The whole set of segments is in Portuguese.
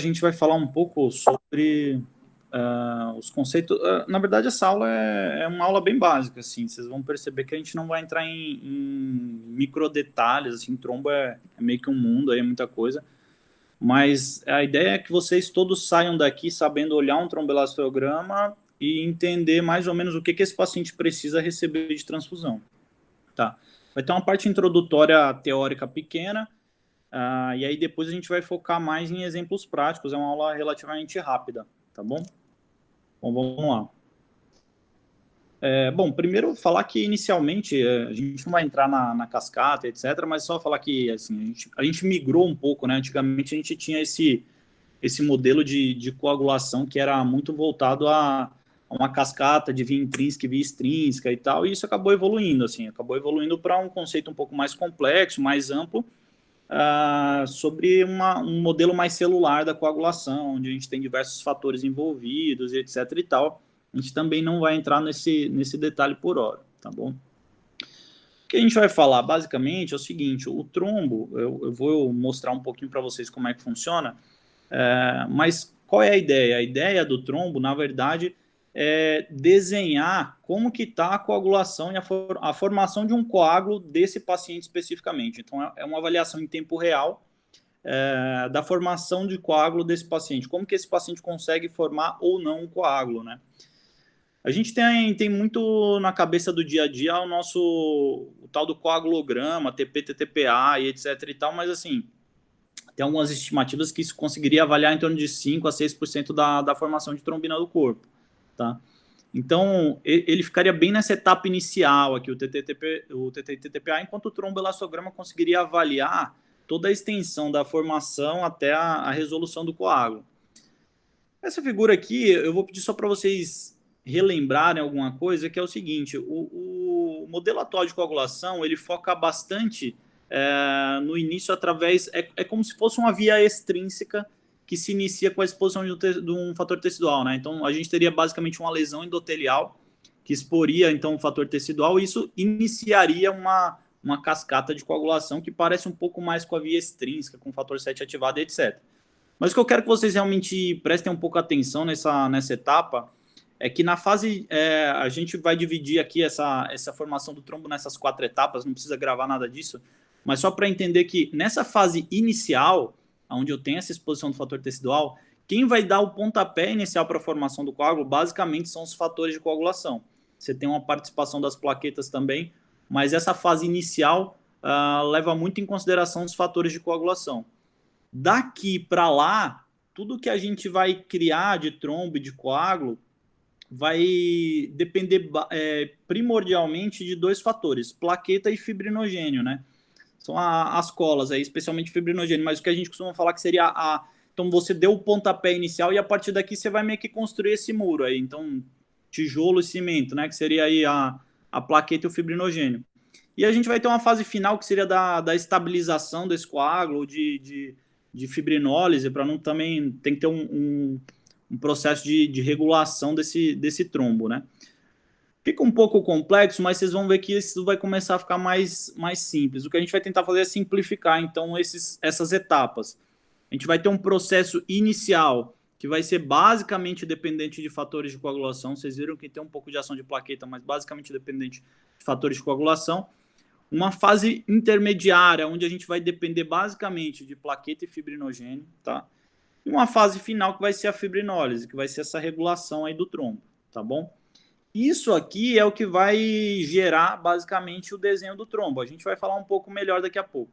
gente vai falar um pouco sobre os conceitos. Na verdade, essa aula é uma aula bem básica, assim. Vocês vão perceber que a gente não vai entrar em micro detalhes, assim. Trombo é meio que um mundo, aí é muita coisa. Mas a ideia é que vocês todos saiam daqui sabendo olhar um tromboelastograma e entender mais ou menos o que esse paciente precisa receber de transfusão. Tá? Vai ter uma parte introdutória teórica pequena, e aí depois a gente vai focar mais em exemplos práticos. É uma aula relativamente rápida, tá bom? Bom, vamos lá. Bom, primeiro falar que inicialmente a gente não vai entrar na cascata, etc., mas só falar que assim, a gente migrou um pouco, né? Antigamente a gente tinha esse modelo de coagulação que era muito voltado a uma cascata de via intrínseca e via extrínseca e tal, e isso acabou evoluindo, assim, para um conceito um pouco mais complexo, mais amplo, sobre um modelo mais celular da coagulação, onde a gente tem diversos fatores envolvidos e etc e tal. A gente também não vai entrar nesse detalhe por hora, tá bom? O que a gente vai falar, basicamente, é o seguinte, o trombo, eu vou mostrar um pouquinho para vocês como é que funciona, mas qual é a ideia? A ideia do trombo, na verdade, é desenhar como que está a coagulação e a formação de um coágulo desse paciente especificamente. Então, é uma avaliação em tempo real da formação de coágulo desse paciente. Como que esse paciente consegue formar ou não um coágulo, né? A gente tem muito na cabeça do dia a dia o tal do coagulograma, TP, TTPA e etc e tal, mas assim, tem algumas estimativas que isso conseguiria avaliar em torno de 5 a 6% da formação de trombina do corpo, tá? Então, ele ficaria bem nessa etapa inicial aqui, o TTTPA, enquanto o tromboelastograma conseguiria avaliar toda a extensão da formação até a resolução do coágulo. Essa figura aqui, eu vou pedir só para vocês relembrarem alguma coisa, que é o seguinte, o modelo atual de coagulação, ele foca bastante no início através, é como se fosse uma via extrínseca que se inicia com a exposição de um fator tecidual, né? Então, a gente teria basicamente uma lesão endotelial que exporia, então, o fator tecidual, e isso iniciaria uma cascata de coagulação que parece um pouco mais com a via extrínseca, com o fator 7 ativado, etc. Mas o que eu quero que vocês realmente prestem um pouco atenção nessa etapa é que na fase, a gente vai dividir aqui essa formação do trombo nessas 4 etapas, não precisa gravar nada disso, mas só para entender que nessa fase inicial, onde eu tenho essa exposição do fator tecidual, quem vai dar o pontapé inicial para a formação do coágulo, basicamente, são os fatores de coagulação. Você tem uma participação das plaquetas também, mas essa fase inicial leva muito em consideração os fatores de coagulação. Daqui para lá, tudo que a gente vai criar de trombo e de coágulo vai depender primordialmente de 2 fatores, plaqueta e fibrinogênio, né? São as colas, aí, especialmente fibrinogênio, mas o que a gente costuma falar que seria então você deu o pontapé inicial e a partir daqui você vai meio que construir esse muro aí, então tijolo e cimento, né? Que seria aí a plaqueta e o fibrinogênio. E a gente vai ter uma fase final que seria da estabilização desse coágulo, de fibrinólise, para não também tem que ter um processo de regulação desse trombo, né? Fica um pouco complexo, mas vocês vão ver que isso vai começar a ficar mais simples. O que a gente vai tentar fazer é simplificar, então, essas etapas. A gente vai ter um processo inicial que vai ser basicamente dependente de fatores de coagulação. Vocês viram que tem um pouco de ação de plaqueta, mas basicamente dependente de fatores de coagulação. Uma fase intermediária, onde a gente vai depender basicamente de plaqueta e fibrinogênio, tá? E uma fase final que vai ser a fibrinólise, que vai ser essa regulação aí do trombo, tá bom? Isso aqui é o que vai gerar basicamente o desenho do trombo. A gente vai falar um pouco melhor daqui a pouco.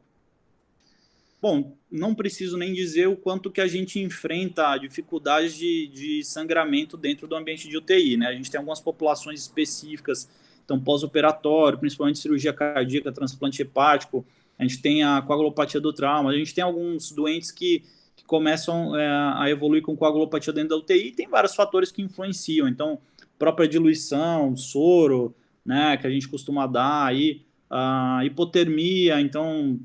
Bom, não preciso nem dizer o quanto que a gente enfrenta dificuldades de sangramento dentro do ambiente de UTI, né? A gente tem algumas populações específicas, então pós-operatório, principalmente cirurgia cardíaca, transplante hepático, a gente tem a coagulopatia do trauma, a gente tem alguns doentes que começam a evoluir com coagulopatia dentro da UTI, e tem vários fatores que influenciam, então própria diluição, soro, né, que a gente costuma dar aí, a hipotermia, então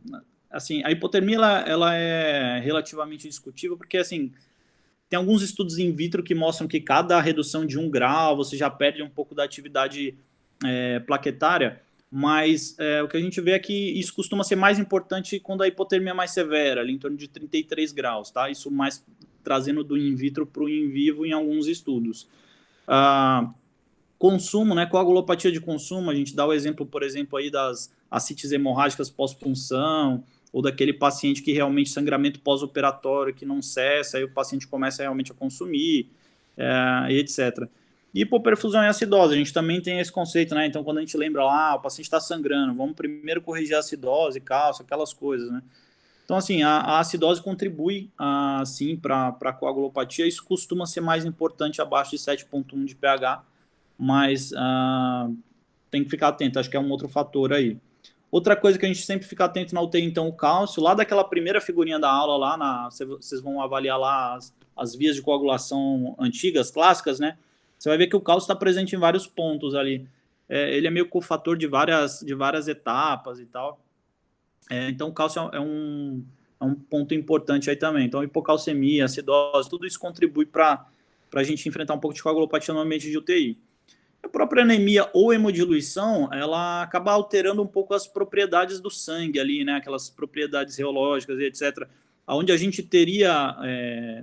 assim, a hipotermia ela é relativamente discutível, porque assim, tem alguns estudos in vitro que mostram que cada redução de 1 grau você já perde um pouco da atividade plaquetária, mas o que a gente vê é que isso costuma ser mais importante quando a hipotermia é mais severa, ali em torno de 33 graus, tá? Isso mais trazendo do in vitro para o in vivo em alguns estudos. Consumo, né, coagulopatia de consumo, a gente dá o exemplo, por exemplo, aí das ascites hemorrágicas pós-punção, ou daquele paciente que realmente sangramento pós-operatório que não cessa, aí o paciente começa realmente a consumir, e etc. Hipoperfusão e acidose, a gente também tem esse conceito, né? Então, quando a gente lembra lá, o paciente está sangrando, vamos primeiro corrigir a acidose, cálcio, aquelas coisas, né? Então, assim, a acidose contribui, sim, para a coagulopatia, isso costuma ser mais importante abaixo de 7,1 de pH, mas tem que ficar atento, acho que é um outro fator aí. Outra coisa que a gente sempre fica atento na UTI, então, o cálcio, lá daquela primeira figurinha da aula, lá vocês vão avaliar lá as vias de coagulação antigas, clássicas, né? Você vai ver que o cálcio está presente em vários pontos ali. Ele é meio cofator de várias etapas e tal. Então, o cálcio é um ponto importante aí também. Então, hipocalcemia, acidose, tudo isso contribui para a gente enfrentar um pouco de coagulopatia no ambiente de UTI. A própria anemia ou hemodiluição, ela acaba alterando um pouco as propriedades do sangue ali, né? Aquelas propriedades reológicas e etc. Onde a gente teria,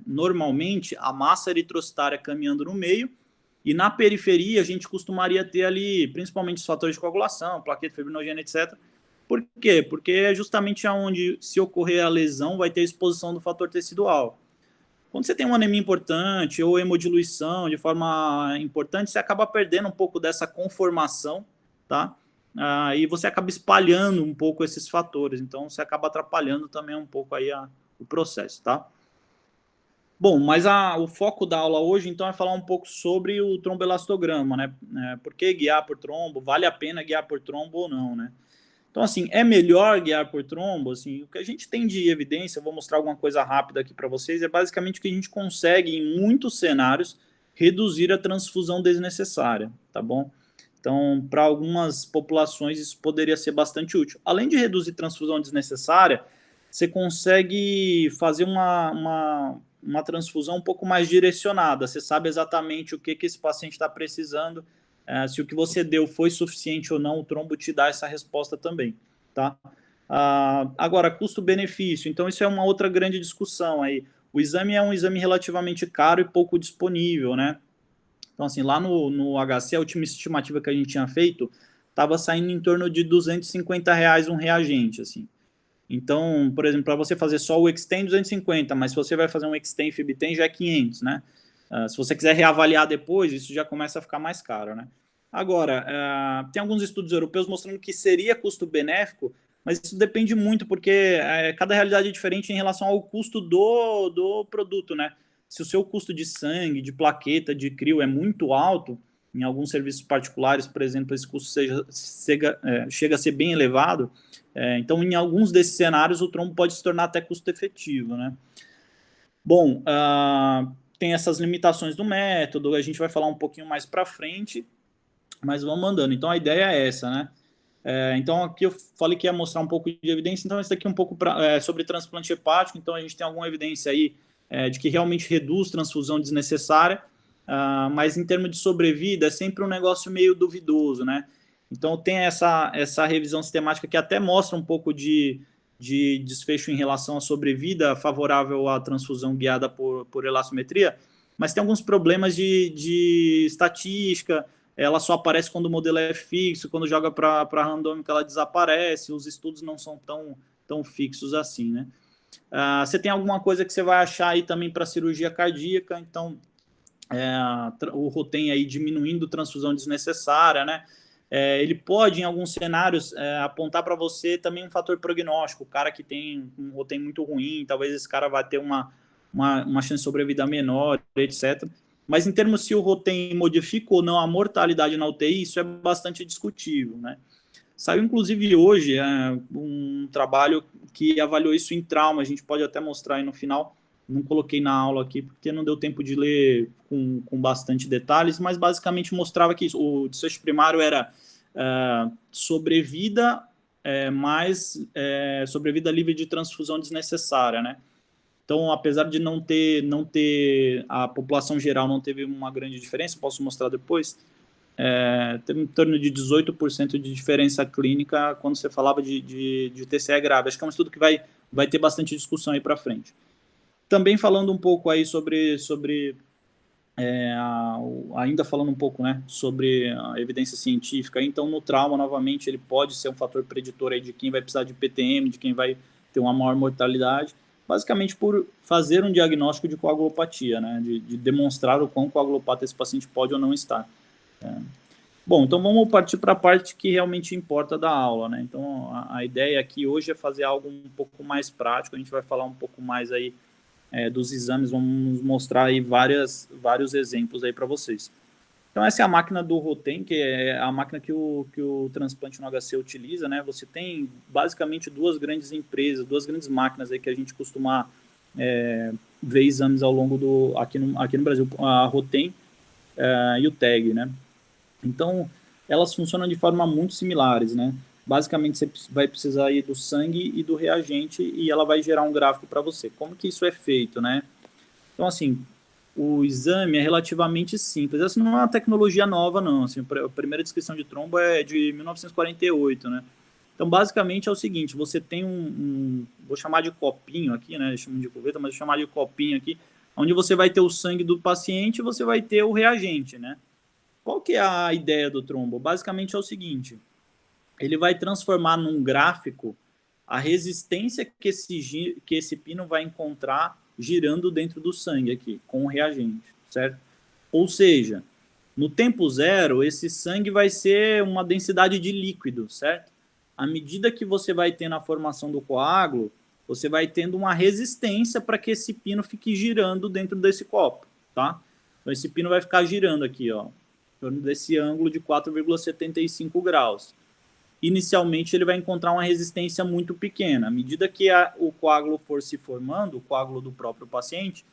normalmente, a massa eritrocitária caminhando no meio, e na periferia a gente costumaria ter ali, principalmente os fatores de coagulação, plaqueta, fibrinogênio, etc. Por quê? Porque é justamente onde, se ocorrer a lesão, vai ter exposição do fator tecidual. Quando você tem uma anemia importante ou hemodiluição de forma importante, você acaba perdendo um pouco dessa conformação, tá? E você acaba espalhando um pouco esses fatores, então você acaba atrapalhando também um pouco aí o processo, tá? Bom, mas o foco da aula hoje, então, é falar um pouco sobre o tromboelastograma, né? Por que guiar por trombo? Vale a pena guiar por trombo ou não, né? Então, assim, é melhor guiar por trombo? Assim, o que a gente tem de evidência, eu vou mostrar alguma coisa rápida aqui para vocês, é basicamente que a gente consegue, em muitos cenários, reduzir a transfusão desnecessária, tá bom? Então, para algumas populações, isso poderia ser bastante útil. Além de reduzir transfusão desnecessária, você consegue fazer uma transfusão um pouco mais direcionada. Você sabe exatamente o que esse paciente está precisando, se o que você deu foi suficiente ou não, o trombo te dá essa resposta também, tá? Agora, custo-benefício, então isso é uma outra grande discussão aí. O exame é um exame relativamente caro e pouco disponível, né? Então, assim, lá no HC, a última estimativa que a gente tinha feito, estava saindo em torno de R$ 250 um reagente, assim. Então, por exemplo, para você fazer só o Extend, 250, mas se você vai fazer um Extend FibTen, já é 500, né? Se você quiser reavaliar depois, isso já começa a ficar mais caro, né? Agora, tem alguns estudos europeus mostrando que seria custo-benéfico, mas isso depende muito, porque cada realidade é diferente em relação ao custo do produto, né? Se o seu custo de sangue, de plaqueta, de crio é muito alto, em alguns serviços particulares, por exemplo, esse custo chega a ser bem elevado, então, em alguns desses cenários, o trombo pode se tornar até custo-efetivo, né? Bom, tem essas limitações do método, a gente vai falar um pouquinho mais para frente, mas vamos andando. Então, a ideia é essa, né? Então, aqui eu falei que ia mostrar um pouco de evidência, então, esse aqui é um pouco sobre transplante hepático, então a gente tem alguma evidência aí de que realmente reduz transfusão desnecessária, mas em termos de sobrevida é sempre um negócio meio duvidoso, né? Então, tem essa revisão sistemática que até mostra um pouco de desfecho em relação à sobrevida favorável à transfusão guiada por elastometria, mas tem alguns problemas de estatística, ela só aparece quando o modelo é fixo, quando joga para randômica ela desaparece, os estudos não são tão fixos assim, né? Você tem alguma coisa que você vai achar aí também para cirurgia cardíaca, então o Rotem aí diminuindo transfusão desnecessária, né? Ele pode, em alguns cenários, apontar para você também um fator prognóstico. O cara que tem um Rotem muito ruim, talvez esse cara vai ter uma chance de sobrevida menor, etc. Mas em termos se o Rotem modifica ou não a mortalidade na UTI, isso é bastante discutível, né? Saiu, inclusive, hoje um trabalho que avaliou isso em trauma, a gente pode até mostrar aí no final, não coloquei na aula aqui porque não deu tempo de ler com bastante detalhes, mas basicamente mostrava que o desfecho primário era sobrevida mais sobrevida livre de transfusão desnecessária, né? Então, apesar de não ter a população geral não teve uma grande diferença, posso mostrar depois, teve em torno de 18% de diferença clínica quando você falava de TCE grave. Acho que é um estudo que vai ter bastante discussão aí para frente. também falando um pouco aí sobre ainda falando um pouco, né, sobre a evidência científica, então no trauma, novamente, ele pode ser um fator preditor aí de quem vai precisar de PTM, de quem vai ter uma maior mortalidade, basicamente por fazer um diagnóstico de coagulopatia, né, de demonstrar o quão coagulopata esse paciente pode ou não estar. Bom, então vamos partir para a parte que realmente importa da aula, né, então a ideia aqui hoje é fazer algo um pouco mais prático, a gente vai falar um pouco mais aí dos exames, vamos mostrar aí vários exemplos aí para vocês. Então, essa é a máquina do Rotem, que é a máquina que o transplante no HC utiliza, né? Você tem, basicamente, duas grandes empresas, duas grandes máquinas aí que a gente costuma ver exames ao longo aqui no Brasil, a Rotem e o TEG, né? Então, elas funcionam de forma muito similares, né? Basicamente, você vai precisar aí do sangue e do reagente e ela vai gerar um gráfico para você. Como que isso é feito, né? Então, assim, o exame é relativamente simples. Essa não é uma tecnologia nova, não. Assim, a primeira descrição de trombo é de 1948, né? Então, basicamente, é o seguinte, você tem vou chamar de copinho aqui, né? Chamam de cuveta, mas vou chamar de copinho aqui, onde você vai ter o sangue do paciente e você vai ter o reagente, né? Qual que é a ideia do trombo? Basicamente é o seguinte, ele vai transformar num gráfico a resistência que esse pino vai encontrar girando dentro do sangue aqui, com o reagente, certo? Ou seja, no tempo zero, esse sangue vai ser uma densidade de líquido, certo? À medida que você vai tendo a formação do coágulo, você vai tendo uma resistência para que esse pino fique girando dentro desse copo, tá? Então, esse pino vai ficar girando aqui, ó, em torno desse ângulo de 4,75 graus. Inicialmente, ele vai encontrar uma resistência muito pequena. À medida que o coágulo for se formando, o coágulo do próprio paciente,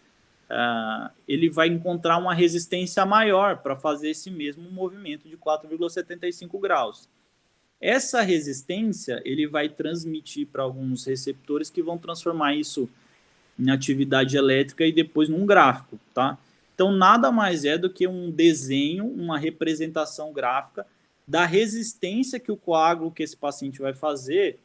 ele vai encontrar uma resistência maior para fazer esse mesmo movimento de 4,75 graus. Essa resistência ele vai transmitir para alguns receptores que vão transformar isso em atividade elétrica e depois num gráfico, tá? Então, nada mais é do que um desenho, uma representação gráfica da resistência que o coágulo que esse paciente vai fazer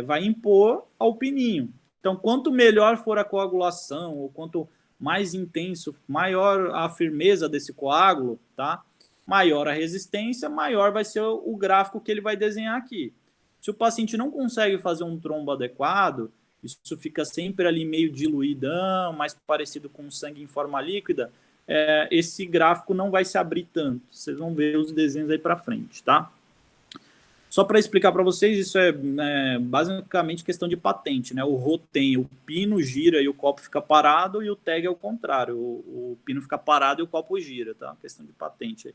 vai impor ao pininho. Então, quanto melhor for a coagulação, ou quanto mais intenso, maior a firmeza desse coágulo, tá? Maior a resistência, maior vai ser o gráfico que ele vai desenhar aqui. Se o paciente não consegue fazer um trombo adequado, isso fica sempre ali meio diluidão, mais parecido com sangue em forma líquida, esse gráfico não vai se abrir tanto. Vocês vão ver os desenhos aí para frente, tá? Só para explicar para vocês, isso é basicamente questão de patente, né? O Rotem, o pino gira e o copo fica parado, e o TEG é o contrário, o pino fica parado e o copo gira, tá? Questão de patente aí.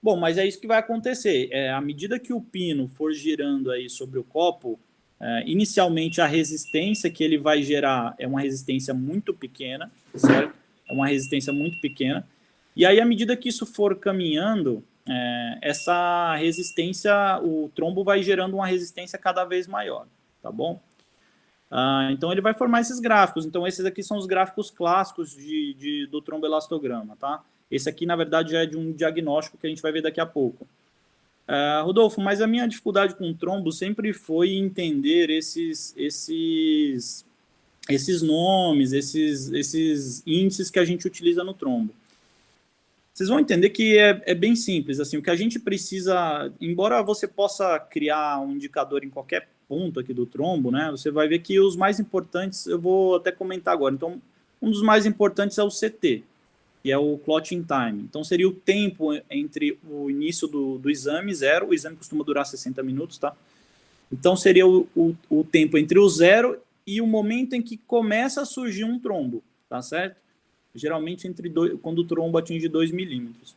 Bom, mas é isso que vai acontecer. À medida que o pino for girando aí sobre o copo, inicialmente a resistência que ele vai gerar é uma resistência muito pequena, certo? É uma resistência muito pequena. E aí, à medida que isso for caminhando, essa resistência, o trombo vai gerando uma resistência cada vez maior, tá bom? Então, ele vai formar esses gráficos. Então, esses aqui são os gráficos clássicos do tromboelastograma, tá? Esse aqui, na verdade, já é de um diagnóstico que a gente vai ver daqui a pouco. Rodolfo, mas a minha dificuldade com o trombo sempre foi entender esses nomes, esses índices que a gente utiliza no trombo. Vocês vão entender que é bem simples. Assim, o que a gente precisa, embora você possa criar um indicador em qualquer ponto aqui do trombo, né, você vai ver que os mais importantes, eu vou até comentar agora. Então, um dos mais importantes é o CT, que é o clotting time. Então, seria o tempo entre o início do exame, zero, o exame costuma durar 60 minutos, tá? Então, seria o tempo entre o zero e o momento em que começa a surgir um trombo, tá certo? Geralmente, quando o trombo atinge 2 milímetros.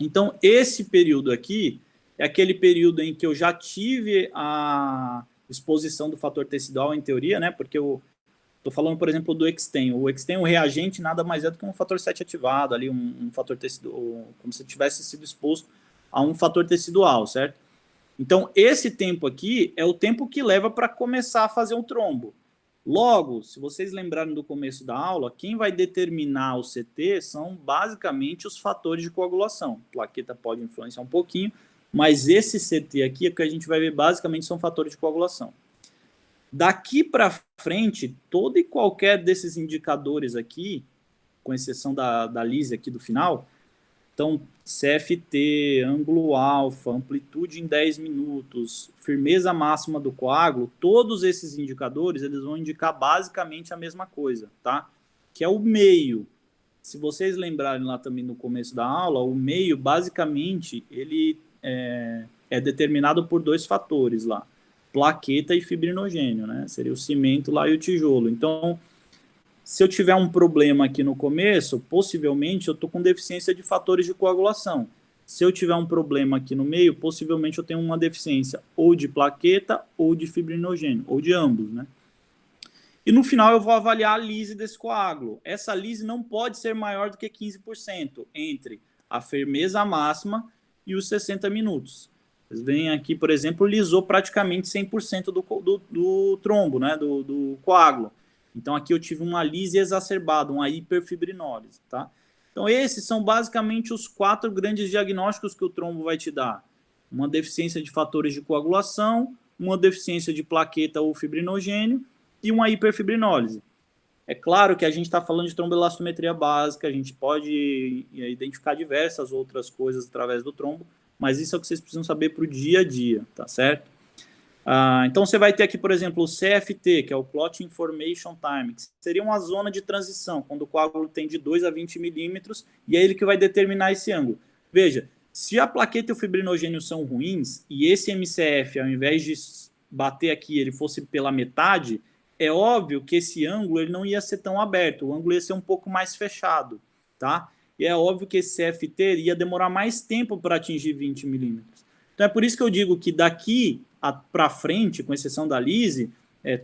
Então, esse período aqui é aquele período em que eu já tive a exposição do fator tecidual, em teoria, né? Porque eu estou falando, por exemplo, do Extem. O Extem, o reagente, nada mais é do que um fator 7 ativado, ali, um fator tecidual, como se tivesse sido exposto a um fator tecidual, certo? Então, esse tempo aqui é o tempo que leva para começar a fazer um trombo. Logo, se vocês lembrarem do começo da aula, quem vai determinar o CT são basicamente os fatores de coagulação. Plaqueta pode influenciar um pouquinho, mas esse CT aqui, o que a gente vai ver basicamente são fatores de coagulação. Daqui para frente, todo e qualquer desses indicadores aqui, com exceção da Lise aqui do final, então CFT, ângulo alfa, amplitude em 10 minutos, firmeza máxima do coágulo, todos esses indicadores eles vão indicar basicamente a mesma coisa, tá? Que é o meio. Se vocês lembrarem lá também no começo da aula, o meio basicamente ele é determinado por dois fatores lá, plaqueta e fibrinogênio, né? Seria o cimento lá e o tijolo. Então, se eu tiver um problema aqui no começo, possivelmente eu estou com deficiência de fatores de coagulação. Se eu tiver um problema aqui no meio, possivelmente eu tenho uma deficiência ou de plaqueta ou de fibrinogênio, ou de ambos, né? E no final eu vou avaliar a lise desse coágulo. Essa lise não pode ser maior do que 15% entre a firmeza máxima e os 60 minutos. Vocês veem aqui, por exemplo, lisou praticamente 100% do trombo, né, do coágulo. Então aqui eu tive uma lise exacerbada, uma hiperfibrinólise, tá? Então esses são basicamente os 4 grandes diagnósticos que o trombo vai te dar. Uma deficiência de fatores de coagulação, uma deficiência de plaqueta ou fibrinogênio e uma hiperfibrinólise. É claro que a gente está falando de tromboelastometria básica, a gente pode identificar diversas outras coisas através do trombo, mas isso é o que vocês precisam saber para o dia a dia, tá certo? Então você vai ter aqui, por exemplo, o CFT, que é o Clot Information Time, que seria uma zona de transição, quando o coágulo tem de 2 a 20 milímetros, e é ele que vai determinar esse ângulo. Veja, se a plaqueta e o fibrinogênio são ruins, e esse MCF, ao invés de bater aqui, ele fosse pela metade, é óbvio que esse ângulo ele não ia ser tão aberto, o ângulo ia ser um pouco mais fechado, tá? E é óbvio que esse CFT ia demorar mais tempo para atingir 20 milímetros. Então é por isso que eu digo que daqui para frente, com exceção da lise,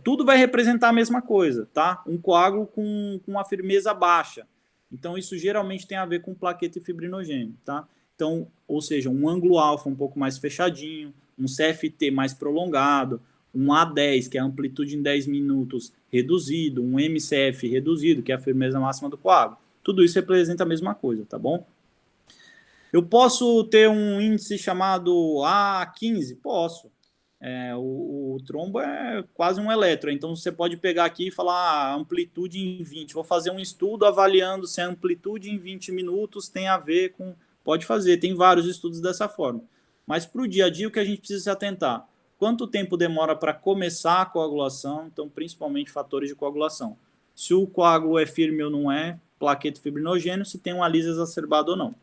tudo vai representar a mesma coisa, tá? Um coágulo com uma firmeza baixa. Então isso geralmente tem a ver com plaqueta e fibrinogênio, tá? Então, ou seja, um ângulo alfa um pouco mais fechadinho, um CFT mais prolongado, um A10, que é a amplitude em 10 minutos reduzido, um MCF reduzido, que é a firmeza máxima do coágulo. Tudo isso representa a mesma coisa, tá bom? Eu posso ter um índice chamado A15? Posso. O trombo é quase um elétron, então você pode pegar aqui e falar amplitude em 20. Vou fazer um estudo avaliando se a amplitude em 20 minutos tem a ver com... Pode fazer, tem vários estudos dessa forma. Mas para o dia a dia, o que a gente precisa se atentar? Quanto tempo demora para começar a coagulação? Então, principalmente fatores de coagulação. Se o coágulo é firme ou não é, plaqueta fibrinogênio, se tem uma lise exacerbada ou não.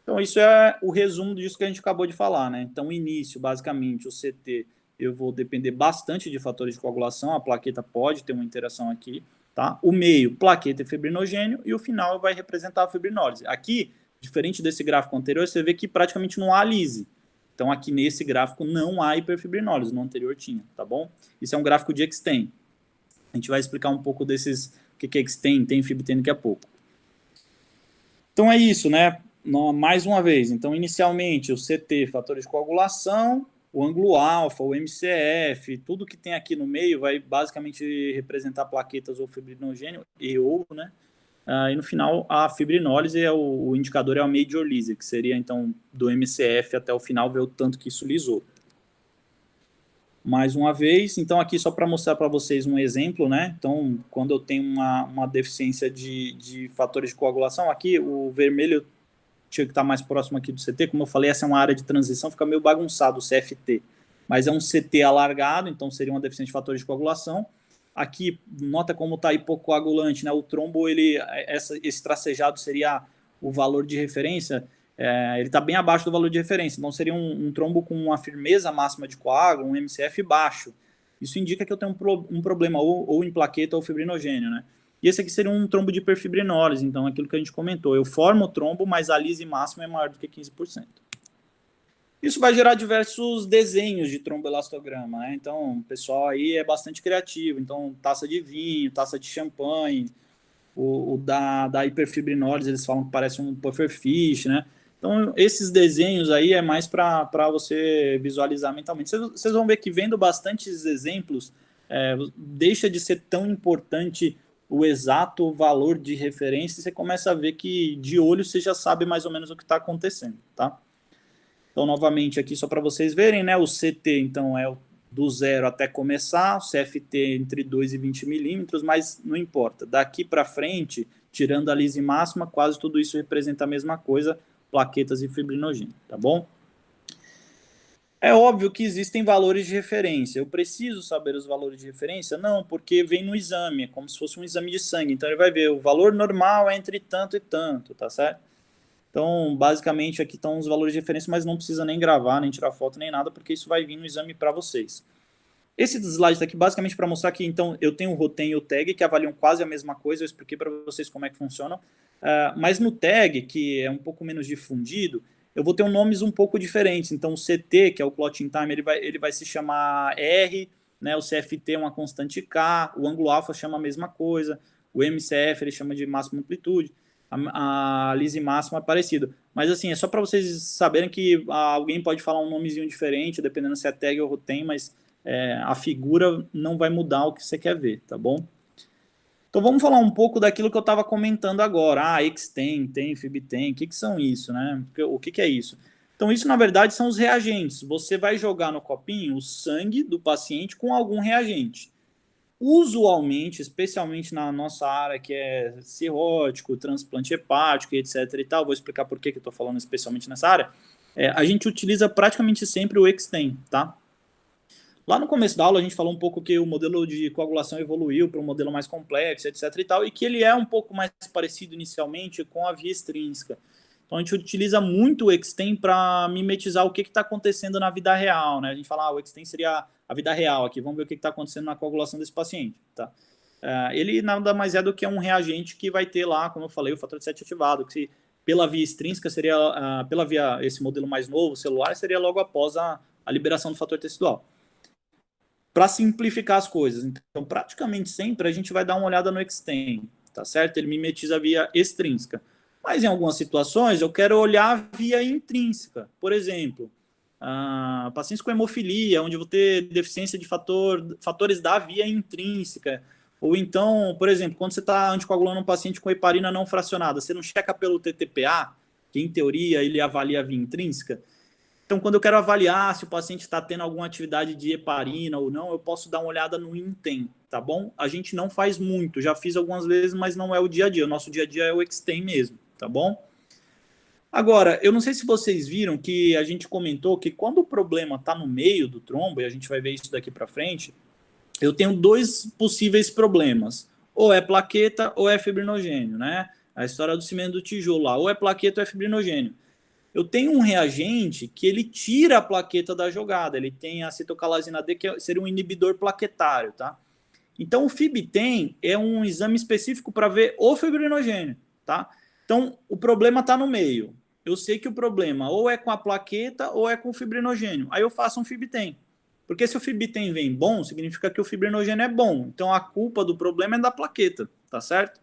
Então, isso é o resumo disso que a gente acabou de falar, né? Então, o início, basicamente, o CT, eu vou depender bastante de fatores de coagulação, a plaqueta pode ter uma interação aqui, tá? O meio, plaqueta e fibrinogênio, e o final vai representar a fibrinólise. Aqui, diferente desse gráfico anterior, você vê que praticamente não há lise. Então, aqui nesse gráfico não há hiperfibrinólise, no anterior tinha, tá bom? Isso é um gráfico de Extend. A gente vai explicar um pouco desses, o que é Extend, tem FibTen daqui a pouco. Então, é isso, né? Mais uma vez, então, inicialmente, o CT, fatores de coagulação, o ângulo alfa, o MCF, tudo que tem aqui no meio vai basicamente representar plaquetas ou fibrinogênio, né? E no final, a fibrinólise, o indicador é a major lise, que seria, então, do MCF até o final, ver o tanto que isso lisou. Mais uma vez, então, aqui só para mostrar para vocês um exemplo, né? Então, quando eu tenho uma deficiência de fatores de coagulação, aqui o vermelho tinha que estar mais próximo aqui do CT, como eu falei, essa é uma área de transição, fica meio bagunçado o CFT, mas é um CT alargado, então seria uma deficiência de fatores de coagulação. Aqui, nota como está hipocoagulante, né? O trombo, esse tracejado seria o valor de referência, ele está bem abaixo do valor de referência, então seria um trombo com uma firmeza máxima de coágulo, um MCF baixo. Isso indica que eu tenho um problema ou em plaqueta ou fibrinogênio, né? E esse aqui seria um trombo de hiperfibrinólise, então aquilo que a gente comentou. Eu formo o trombo, mas a lise máxima é maior do que 15%. Isso vai gerar diversos desenhos de tromboelastograma, né? Então, o pessoal aí é bastante criativo. Então, taça de vinho, taça de champanhe, o da hiperfibrinólise, eles falam que parece um pufferfish, né? Então, esses desenhos aí é mais para você visualizar mentalmente. Vocês vão ver que vendo bastantes exemplos, deixa de ser tão importante o exato valor de referência, e você começa a ver que de olho você já sabe mais ou menos o que está acontecendo, tá? Então, novamente, aqui só para vocês verem, né? O CT, então, é do 0 até começar, o CFT entre 2 e 20 milímetros, mas não importa. Daqui para frente, tirando a lise máxima, quase tudo isso representa a mesma coisa, plaquetas e fibrinogênio, tá bom? É óbvio que existem valores de referência. Eu preciso saber os valores de referência? Não, porque vem no exame, é como se fosse um exame de sangue. Então ele vai ver o valor normal é entre tanto e tanto, tá certo? Então, basicamente, aqui estão os valores de referência, mas não precisa nem gravar, nem tirar foto, nem nada, porque isso vai vir no exame para vocês. Esse slide está aqui basicamente para mostrar que, então, eu tenho o Rotem e o TAG, que avaliam quase a mesma coisa, eu expliquei para vocês como é que funciona. Mas no TAG, que é um pouco menos difundido, eu vou ter nomes um pouco diferentes. Então, o CT, que é o Clotting Time, ele vai se chamar R, né? O CFT é uma constante K, o ângulo alfa chama a mesma coisa, o MCF ele chama de máxima amplitude, a lise máxima é parecido. Mas assim, é só para vocês saberem que alguém pode falar um nomezinho diferente, dependendo se é tag ou rotem, mas a figura não vai mudar o que você quer ver, tá bom? Então vamos falar um pouco daquilo que eu estava comentando agora. Xtem, tem, Fibtem, o que são isso, né? O que é isso? Então isso, na verdade, são os reagentes. Você vai jogar no copinho o sangue do paciente com algum reagente. Usualmente, especialmente na nossa área que é cirrótico, transplante hepático, etc. e tal, vou explicar por que eu estou falando especialmente nessa área, a gente utiliza praticamente sempre o Xtem, tá? Lá no começo da aula a gente falou um pouco que o modelo de coagulação evoluiu para um modelo mais complexo, etc. e tal, e que ele é um pouco mais parecido inicialmente com a via extrínseca. Então a gente utiliza muito o Xtem para mimetizar o que está acontecendo na vida real, né? A gente fala, o Xtem seria a vida real aqui, vamos ver o que está acontecendo na coagulação desse paciente, tá? Ele nada mais é do que um reagente que vai ter lá, como eu falei, o fator de 7 ativado, que pela via extrínseca seria, pela via, esse modelo mais novo, celular, seria logo após a liberação do fator tecidual. Para simplificar as coisas, então praticamente sempre a gente vai dar uma olhada no Xtem, tá certo? Ele mimetiza a via extrínseca. Mas em algumas situações eu quero olhar a via intrínseca. Por exemplo, pacientes com hemofilia, onde eu vou ter deficiência de fatores da via intrínseca. Ou então, por exemplo, quando você está anticoagulando um paciente com heparina não fracionada, você não checa pelo TTPA, que em teoria ele avalia a via intrínseca. Então, quando eu quero avaliar se o paciente está tendo alguma atividade de heparina ou não, eu posso dar uma olhada no INTEM, tá bom? A gente não faz muito, já fiz algumas vezes, mas não é o dia a dia. O nosso dia a dia é o Xtem mesmo, tá bom? Agora, eu não sei se vocês viram que a gente comentou que quando o problema está no meio do trombo, e a gente vai ver isso daqui para frente, eu tenho dois possíveis problemas. Ou é plaqueta ou é fibrinogênio, né? A história do cimento do tijolo lá, ou é plaqueta ou é fibrinogênio. Eu tenho um reagente que ele tira a plaqueta da jogada, ele tem a citocalasina D, que seria um inibidor plaquetário, tá? Então, o Fibtem é um exame específico para ver o fibrinogênio, tá? Então, o problema está no meio. Eu sei que o problema ou é com a plaqueta ou é com o fibrinogênio. Aí eu faço um Fibtem. Porque se o Fibtem vem bom, significa que o fibrinogênio é bom. Então, a culpa do problema é da plaqueta, tá certo?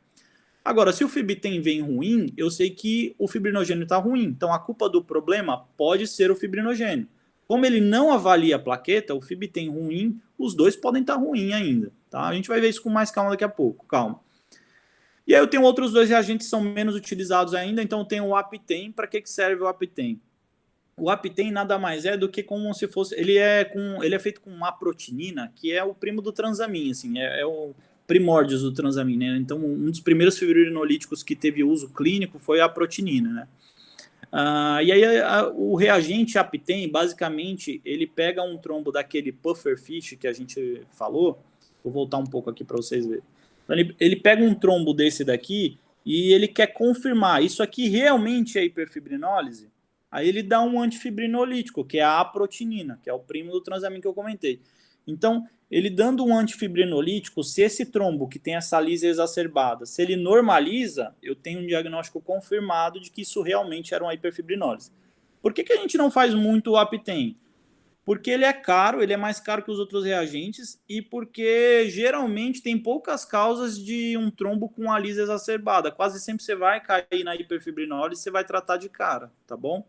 Agora, se o Fibtem vem ruim, eu sei que o fibrinogênio está ruim. Então, a culpa do problema pode ser o fibrinogênio. Como ele não avalia a plaqueta, o Fibtem ruim, os dois podem estar ruins ainda. Tá? A gente vai ver isso com mais calma daqui a pouco. Calma. E aí eu tenho outros dois reagentes que são menos utilizados ainda. Então, eu tenho o Aptem. Para que serve o Aptem? O Aptem nada mais é do que como se fosse... Ele é feito com uma protinina, que é o primo do transamin. Assim, é o primórdios do transamin, né? Então, um dos primeiros fibrinolíticos que teve uso clínico foi a protinina, né? E aí o reagente Aptem, basicamente, ele pega um trombo daquele pufferfish que a gente falou. Vou voltar um pouco aqui para vocês verem. Então, ele pega um trombo desse daqui e ele quer confirmar, isso aqui realmente é hiperfibrinólise? Aí ele dá um antifibrinolítico, que é a aprotinina, que é o primo do transamin que eu comentei. Então, ele dando um antifibrinolítico, se esse trombo que tem essa lise exacerbada, se ele normaliza, eu tenho um diagnóstico confirmado de que isso realmente era uma hiperfibrinólise. Por que a gente não faz muito o Aptem? Porque ele é caro, ele é mais caro que os outros reagentes e porque geralmente tem poucas causas de um trombo com a lise exacerbada. Quase sempre você vai cair na hiperfibrinólise e você vai tratar de cara, tá bom?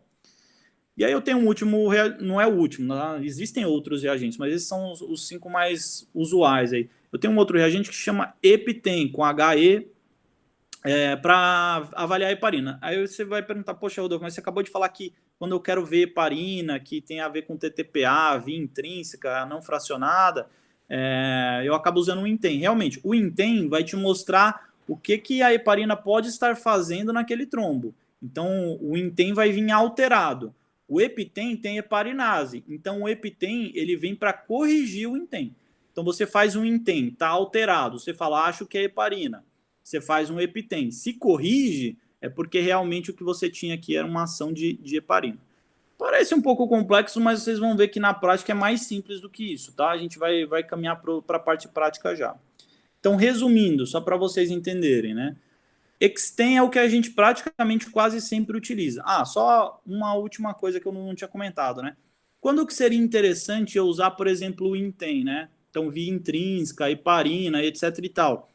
E aí eu tenho um último, não é o último, né? Existem outros reagentes, mas esses são os 5 mais usuais aí. Eu tenho um outro reagente que chama Eptem, com HE, para avaliar a heparina. Aí você vai perguntar, poxa, Rodolfo, mas você acabou de falar que quando eu quero ver heparina, que tem a ver com TTPA, via intrínseca, não fracionada, eu acabo usando o INTEM. Realmente, o INTEM vai te mostrar o que a heparina pode estar fazendo naquele trombo. Então, o INTEM vai vir alterado. O EpiTEM tem heparinase. Então, o EpiTEM ele vem para corrigir o INTEM. Então, você faz um INTEM, está alterado. Você fala, acho que é heparina. Você faz um EpiTEM. Se corrige, é porque realmente o que você tinha aqui era uma ação de heparina. Parece um pouco complexo, mas vocês vão ver que na prática é mais simples do que isso, tá? A gente vai caminhar para a parte prática já. Então, resumindo, só para vocês entenderem, né? Extend é o que a gente praticamente quase sempre utiliza. Só uma última coisa que eu não tinha comentado, né? Quando que seria interessante eu usar, por exemplo, o INTEM, né? Então, via intrínseca, heparina, etc e tal.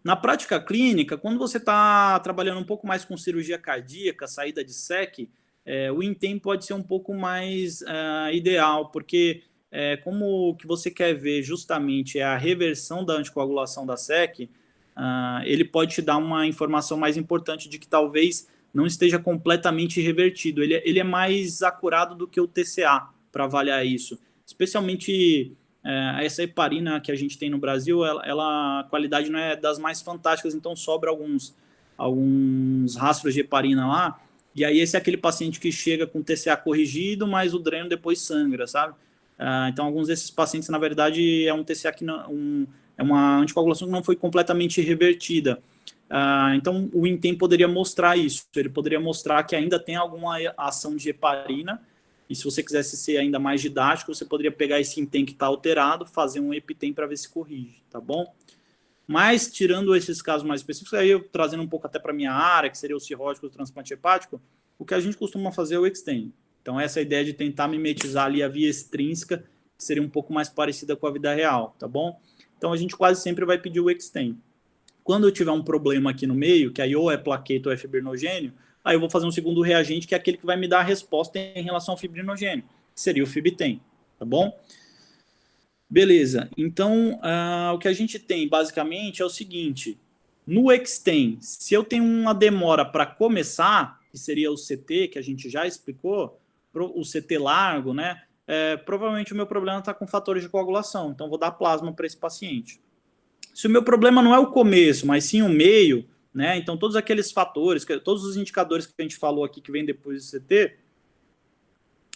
Na prática clínica, quando você está trabalhando um pouco mais com cirurgia cardíaca, saída de SEC, o INTEM pode ser um pouco mais ideal, porque como o que você quer ver justamente é a reversão da anticoagulação da SEC, ele pode te dar uma informação mais importante de que talvez não esteja completamente revertido. Ele é mais acurado do que o TCA para avaliar isso, especialmente essa heparina que a gente tem no Brasil, a qualidade não é das mais fantásticas, então sobra alguns rastros de heparina lá, e aí esse é aquele paciente que chega com TCA corrigido, mas o dreno depois sangra, sabe? Então alguns desses pacientes, na verdade, é um TCA que não, é uma anticoagulação que não foi completamente revertida. Então o INTEM poderia mostrar isso, ele poderia mostrar que ainda tem alguma ação de heparina, e se você quisesse ser ainda mais didático, você poderia pegar esse INTEM que está alterado, fazer um EpiTEM para ver se corrige, tá bom? Mas, tirando esses casos mais específicos, aí eu trazendo um pouco até para a minha área, que seria o cirrótico, o transplante hepático, o que a gente costuma fazer é o Extend. Então, essa ideia de tentar mimetizar ali a via extrínseca, que seria um pouco mais parecida com a vida real, tá bom? Então, a gente quase sempre vai pedir o Extend. Quando eu tiver um problema aqui no meio, que aí ou é plaqueta ou é fibrinogênio, aí eu vou fazer um segundo reagente, que é aquele que vai me dar a resposta em relação ao fibrinogênio, que seria o FibTEM, tá bom? Beleza, então o que a gente tem basicamente é o seguinte, no Extend, se eu tenho uma demora para começar, que seria o CT, que a gente já explicou, o CT largo, né, provavelmente o meu problema está com fatores de coagulação, então vou dar plasma para esse paciente. Se o meu problema não é o começo, mas sim o meio, né? Então todos aqueles fatores, todos os indicadores que a gente falou aqui que vem depois do CT,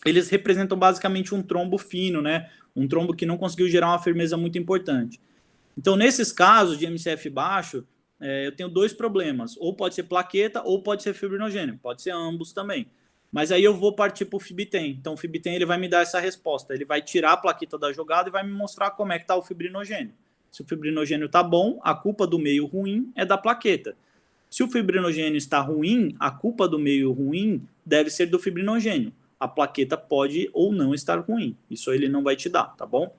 eles representam basicamente um trombo fino, né? Um trombo que não conseguiu gerar uma firmeza muito importante. Então, nesses casos de MCF baixo, eu tenho dois problemas. Ou pode ser plaqueta, ou pode ser fibrinogênio. Pode ser ambos também. Mas aí eu vou partir para o FibTEM. Então, o FibTEM ele vai me dar essa resposta. Ele vai tirar a plaqueta da jogada e vai me mostrar como é que está o fibrinogênio. Se o fibrinogênio está bom, a culpa do meio ruim é da plaqueta. Se o fibrinogênio está ruim, a culpa do meio ruim deve ser do fibrinogênio. A plaqueta pode ou não estar ruim. Isso ele não vai te dar, tá bom?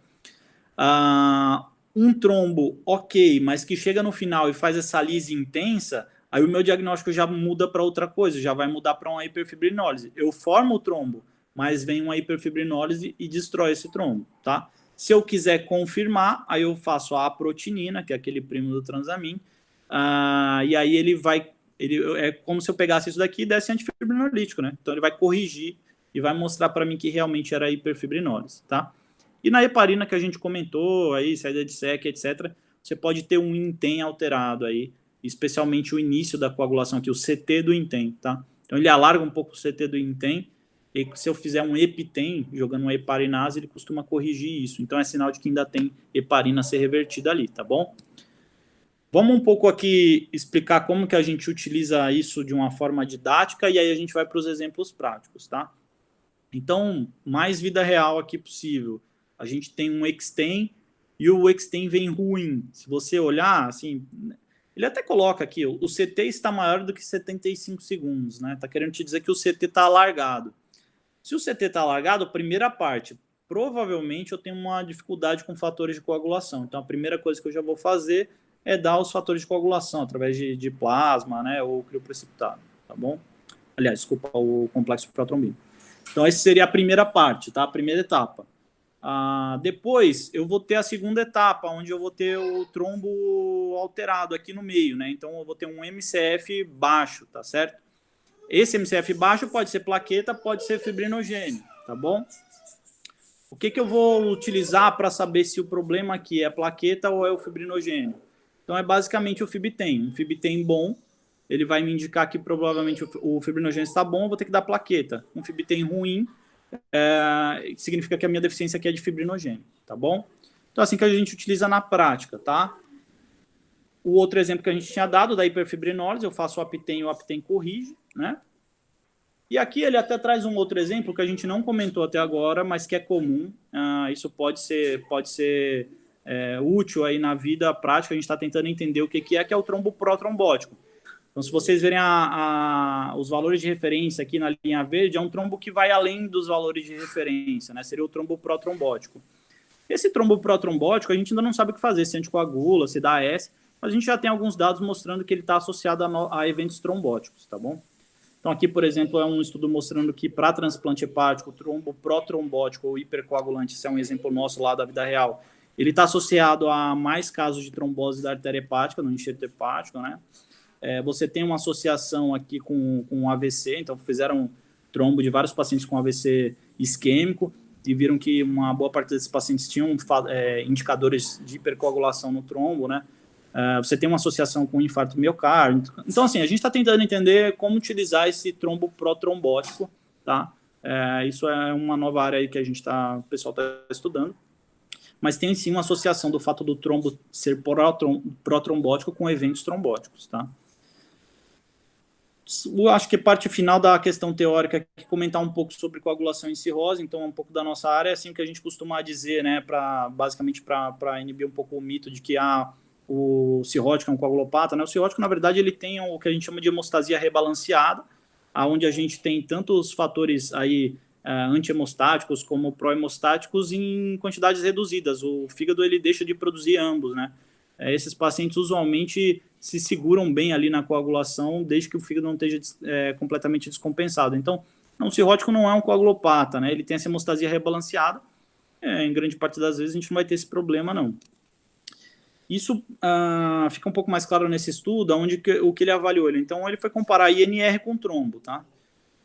Um trombo ok, mas que chega no final e faz essa lise intensa, aí o meu diagnóstico já muda para outra coisa, já vai mudar para uma hiperfibrinólise. Eu formo o trombo, mas vem uma hiperfibrinólise e destrói esse trombo, tá? Se eu quiser confirmar, aí eu faço a aprotinina, que é aquele primo do transamin, e aí é como se eu pegasse isso daqui e desse antifibrinolítico, né? Então ele vai corrigir e vai mostrar para mim que realmente era hiperfibrinólise, tá? E na heparina que a gente comentou, aí, saída de SEC, etc., você pode ter um INTEM alterado aí, especialmente o início da coagulação aqui, o CT do INTEM, tá? Então ele alarga um pouco o CT do INTEM, e se eu fizer um EpiTEM, jogando uma heparinase, ele costuma corrigir isso. Então é sinal de que ainda tem heparina a ser revertida ali, tá bom? Vamos um pouco aqui explicar como que a gente utiliza isso de uma forma didática, e aí a gente vai para os exemplos práticos, tá? Então, mais vida real aqui possível. A gente tem um Extend e o Extend vem ruim. Se você olhar, assim, ele até coloca aqui, o CT está maior do que 75 segundos, né? Tá querendo te dizer que o CT está alargado. Se o CT está alargado, primeira parte, provavelmente eu tenho uma dificuldade com fatores de coagulação. Então, a primeira coisa que eu já vou fazer é dar os fatores de coagulação através de plasma, né, ou crioprecipitado, tá bom? Aliás, desculpa, o complexo protrombina. Então, essa seria a primeira parte, tá? A primeira etapa. Depois, eu vou ter a segunda etapa, onde eu vou ter o trombo alterado aqui no meio, né? Então, eu vou ter um MCF baixo, tá certo? Esse MCF baixo pode ser plaqueta, pode ser fibrinogênio, tá bom? O que eu vou utilizar para saber se o problema aqui é a plaqueta ou é o fibrinogênio? Então, é basicamente o Fibtem. Um Fibtem bom, ele vai me indicar que provavelmente o fibrinogênio está bom, eu vou ter que dar plaqueta. Um Fibtem ruim, significa que a minha deficiência aqui é de fibrinogênio, tá bom? Então, assim que a gente utiliza na prática, tá? O outro exemplo que a gente tinha dado, da hiperfibrinólise, eu faço o Aptem e o Aptem corrige, né? E aqui ele até traz um outro exemplo que a gente não comentou até agora, mas que é comum. Isso pode ser útil aí na vida prática. A gente está tentando entender o que é o trombo protrombótico. Então, se vocês verem os valores de referência aqui na linha verde, é um trombo que vai além dos valores de referência, né? Seria o trombo protrombótico. Esse trombo protrombótico, a gente ainda não sabe o que fazer, se anticoagula, se dá AS, mas a gente já tem alguns dados mostrando que ele está associado a eventos trombóticos, tá bom? Então, aqui, por exemplo, é um estudo mostrando que para transplante hepático, o trombo protrombótico ou hipercoagulante, esse é um exemplo nosso lá da vida real, ele está associado a mais casos de trombose da artéria hepática, no enxerto hepático, né? Você tem uma associação aqui com AVC, então fizeram trombo de vários pacientes com AVC isquêmico e viram que uma boa parte desses pacientes tinham indicadores de hipercoagulação no trombo, né? Você tem uma associação com infarto miocárdio. Então, assim, a gente está tentando entender como utilizar esse trombo protrombótico, tá? Isso é uma nova área aí que o pessoal está estudando. Mas tem, sim, uma associação do fato do trombo ser protrombótico com eventos trombóticos, tá? Eu acho que parte final da questão teórica é comentar um pouco sobre coagulação em cirrose, então um pouco da nossa área, assim, que a gente costuma dizer, né, basicamente para inibir um pouco o mito de que o cirrótico é um coagulopata, né? O cirrótico, na verdade, ele tem o que a gente chama de hemostasia rebalanceada, onde a gente tem tanto os fatores aí anti-hemostáticos como pró-hemostáticos em quantidades reduzidas. O fígado ele deixa de produzir ambos, né? Esses pacientes usualmente se seguram bem ali na coagulação desde que o fígado não esteja completamente descompensado. Então, o cirrótico não é um coagulopata, né? Ele tem essa hemostasia rebalanceada. Em grande parte das vezes a gente não vai ter esse problema, não. Isso fica um pouco mais claro nesse estudo, onde o que ele avaliou. Então, ele foi comparar INR com trombo, tá?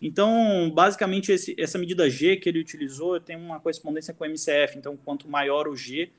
Então, basicamente, essa medida G que ele utilizou tem uma correspondência com o MCF. Então, quanto maior o G,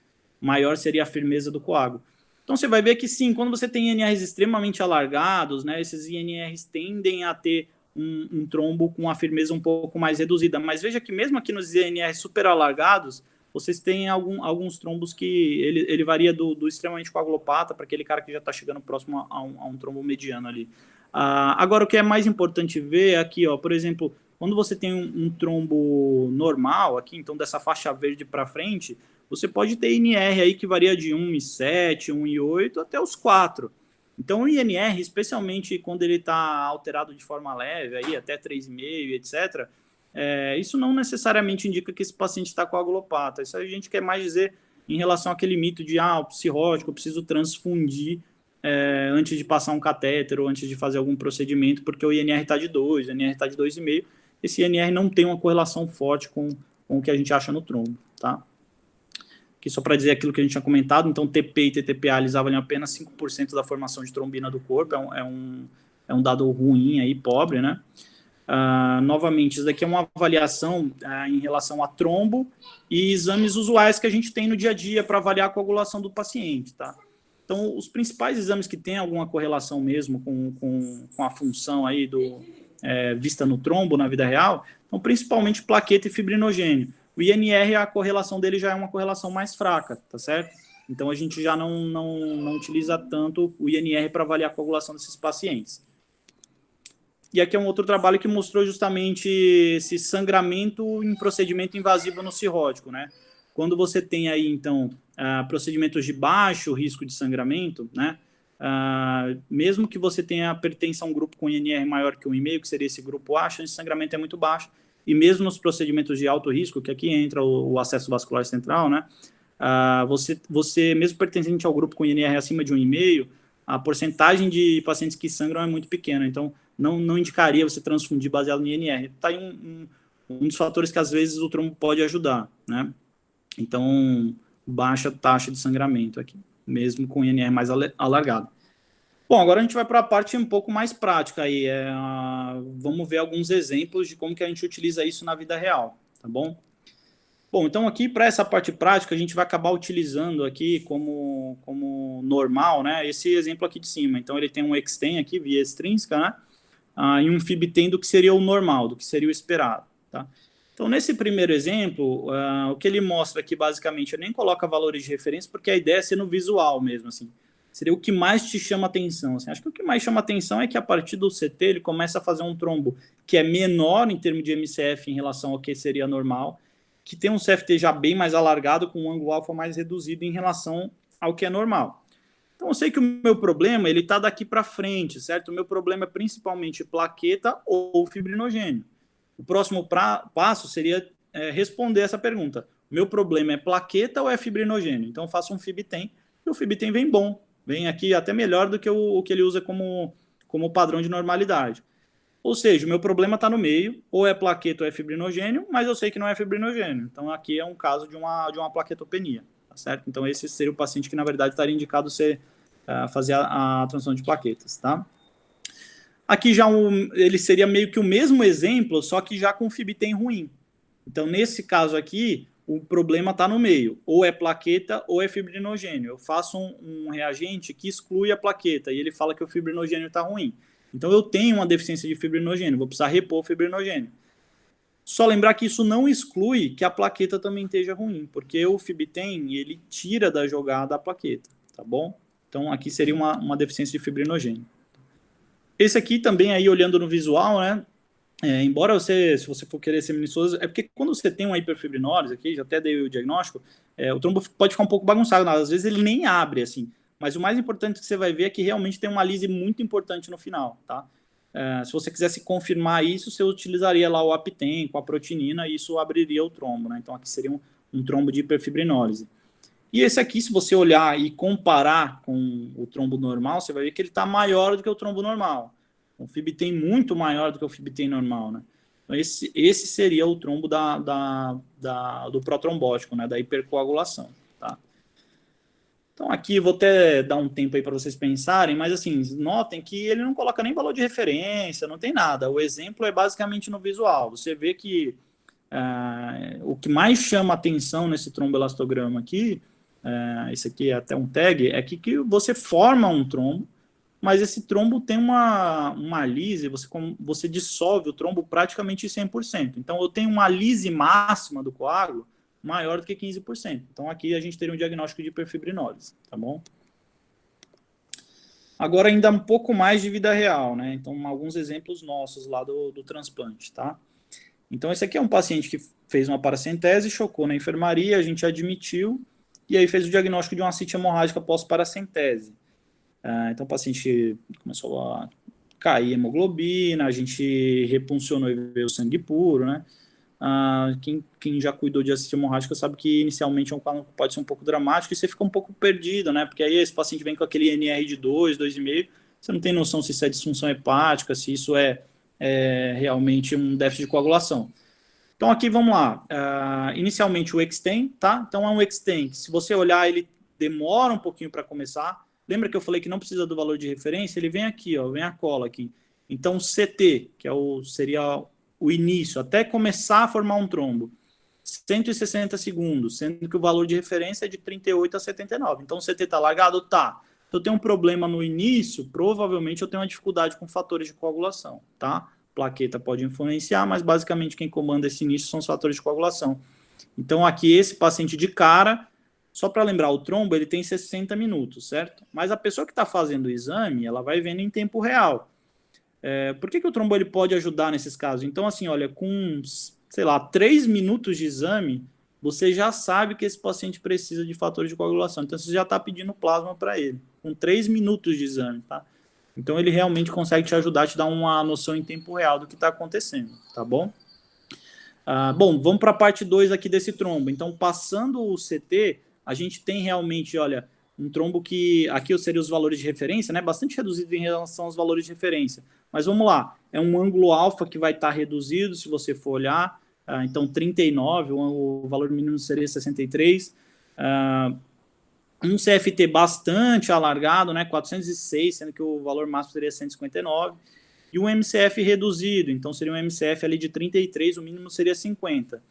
maior seria a firmeza do coágulo. Então, você vai ver que, sim, quando você tem INRs extremamente alargados, né, esses INRs tendem a ter um trombo com a firmeza um pouco mais reduzida. Mas veja que mesmo aqui nos INRs super alargados, vocês têm alguns trombos que ele varia do extremamente coagulopata para aquele cara que já está chegando próximo a um trombo mediano ali. Agora, o que é mais importante ver é aqui, ó, por exemplo, quando você tem um trombo normal aqui, então dessa faixa verde para frente, você pode ter INR aí que varia de 1,7, 1,8 até os 4. Então, o INR, especialmente quando ele está alterado de forma leve, aí até 3,5, etc., isso não necessariamente indica que esse paciente está coagulopata. Isso a gente quer mais dizer em relação àquele mito de o cirrótico, eu preciso transfundir antes de passar um catéter ou antes de fazer algum procedimento, porque o INR está de 2, o INR está de 2,5. Esse INR não tem uma correlação forte com o que a gente acha no trombo, tá? Aqui só para dizer aquilo que a gente tinha comentado, então TP e TTPA eles avaliam apenas 5% da formação de trombina do corpo, é um dado ruim aí, pobre, né? Novamente, isso daqui é uma avaliação em relação a trombo e exames usuais que a gente tem no dia a dia para avaliar a coagulação do paciente, tá? Então, os principais exames que têm alguma correlação mesmo com a função aí vista no trombo na vida real, são principalmente plaqueta e fibrinogênio. O INR, a correlação dele já é uma correlação mais fraca, tá certo? Então, a gente já não utiliza tanto o INR para avaliar a coagulação desses pacientes. E aqui é um outro trabalho que mostrou justamente esse sangramento em procedimento invasivo no cirrótico, né? Quando você tem aí, então, procedimentos de baixo risco de sangramento, né? Mesmo que você tenha pertença a um grupo com INR maior que 1,5, que seria esse grupo A, a chance de sangramento é muito baixa. E mesmo nos procedimentos de alto risco, que aqui entra o acesso vascular central, né? Você, mesmo pertencente ao grupo com INR acima de 1,5, a porcentagem de pacientes que sangram é muito pequena. Então, não indicaria você transfundir baseado no INR. Está aí um dos fatores que, às vezes, o trombo pode ajudar, né? Então, baixa taxa de sangramento aqui, mesmo com INR mais alargado. Bom, agora a gente vai para a parte um pouco mais prática aí. Vamos ver alguns exemplos de como que a gente utiliza isso na vida real, tá bom? Bom, então aqui para essa parte prática a gente vai acabar utilizando aqui como normal, né? Esse exemplo aqui de cima. Então ele tem um extend aqui via extrínseca, né? E um fibtem do que seria o normal, do que seria o esperado, tá? Então nesse primeiro exemplo, o que ele mostra aqui basicamente, eu nem coloca valores de referência porque a ideia é ser no visual mesmo, assim. Seria o que mais te chama atenção, assim. Acho que o que mais chama atenção é que a partir do CT ele começa a fazer um trombo que é menor em termos de MCF em relação ao que seria normal, que tem um CFT já bem mais alargado, com um ângulo alfa mais reduzido em relação ao que é normal. Então eu sei que o meu problema ele está daqui para frente, certo? O meu problema é principalmente plaqueta ou fibrinogênio. O próximo passo seria responder essa pergunta. O meu problema é plaqueta ou é fibrinogênio? Então eu faço um fibtem e o fibtem vem bom. Vem aqui até melhor do que o que ele usa como padrão de normalidade. Ou seja, o meu problema está no meio, ou é plaqueta ou é fibrinogênio, mas eu sei que não é fibrinogênio. Então, aqui é um caso de uma plaquetopenia, tá certo? Então, esse seria o paciente que, na verdade, estaria indicado fazer a transição de plaquetas, tá? Aqui já ele seria meio que o mesmo exemplo, só que já com fibtem ruim. Então, nesse caso aqui, o problema está no meio. Ou é plaqueta ou é fibrinogênio. Eu faço um reagente que exclui a plaqueta e ele fala que o fibrinogênio está ruim. Então, eu tenho uma deficiência de fibrinogênio, vou precisar repor o fibrinogênio. Só lembrar que isso não exclui que a plaqueta também esteja ruim, porque o fibtem, ele tira da jogada a plaqueta, tá bom? Então, aqui seria uma deficiência de fibrinogênio. Esse aqui também, aí olhando no visual, né? Embora se você for querer ser minucioso, é porque quando você tem uma hiperfibrinose, aqui, já até dei o diagnóstico, o trombo pode ficar um pouco bagunçado, às vezes ele nem abre, assim, mas o mais importante que você vai ver é que realmente tem uma lise muito importante no final, tá? Se você quisesse confirmar isso, você utilizaria lá o Aptem com a protinina e isso abriria o trombo, né? Então aqui seria um trombo de hiperfibrinólise. E esse aqui, se você olhar e comparar com o trombo normal, você vai ver que ele está maior do que o trombo normal. O fibtem muito maior do que o fibtem normal, né? Então, esse seria o trombo do protrombótico, né? Da hipercoagulação, tá? Então, aqui vou até dar um tempo aí para vocês pensarem, mas assim, notem que ele não coloca nem valor de referência, não tem nada. O exemplo é basicamente no visual. Você vê que o que mais chama atenção nesse tromboelastograma aqui, esse aqui é até um tag, é que você forma um trombo, mas esse trombo tem uma lise, você dissolve o trombo praticamente 100%. Então, eu tenho uma lise máxima do coágulo maior do que 15%. Então, aqui a gente teria um diagnóstico de hiperfibrinólise, tá bom? Agora, ainda um pouco mais de vida real, né? Então, alguns exemplos nossos lá do transplante, tá? Então, esse aqui é um paciente que fez uma paracentese, chocou na enfermaria, a gente admitiu, e aí fez o diagnóstico de uma ascite hemorrágica pós-paracentese. Então, o paciente começou a cair hemoglobina, a gente repuncionou e veio o sangue puro, né? Quem já cuidou de ascite hemorrágica sabe que inicialmente pode ser um pouco dramático e você fica um pouco perdido, né? Porque aí esse paciente vem com aquele NR de 2, 2,5, você não tem noção se isso é disfunção hepática, se isso é realmente um déficit de coagulação. Então aqui vamos lá, inicialmente o extend, tá? Então é um extend, se você olhar ele demora um pouquinho para começar, lembra que eu falei que não precisa do valor de referência? Ele vem aqui, ó, vem a cola aqui. Então CT, que seria o início, até começar a formar um trombo, 160 segundos, sendo que o valor de referência é de 38 a 79. Então o CT está largado? Tá. Se eu tenho um problema no início, provavelmente eu tenho uma dificuldade com fatores de coagulação, tá? Plaqueta pode influenciar, mas basicamente quem comanda esse início são os fatores de coagulação. Então aqui esse paciente de cara, só para lembrar, o trombo ele tem 60 minutos, certo? Mas a pessoa que está fazendo o exame, ela vai vendo em tempo real. Por que o trombo ele pode ajudar nesses casos? Então assim, olha, com, sei lá, 3 minutos de exame, você já sabe que esse paciente precisa de fatores de coagulação. Então você já está pedindo plasma para ele, com 3 minutos de exame, tá? Então, ele realmente consegue te ajudar, te dar uma noção em tempo real do que está acontecendo, tá bom? Bom, vamos para a parte 2 aqui desse trombo. Então, passando o CT, a gente tem realmente, olha, um trombo que, aqui seria os valores de referência, né? Bastante reduzido em relação aos valores de referência. Mas vamos lá, é um ângulo alfa que vai estar reduzido, se você for olhar. Então 39, o valor mínimo seria 63. Um CFT bastante alargado, né, 406, sendo que o valor máximo seria 159. E um MCF reduzido, então seria um MCF ali de 33, o mínimo seria 50.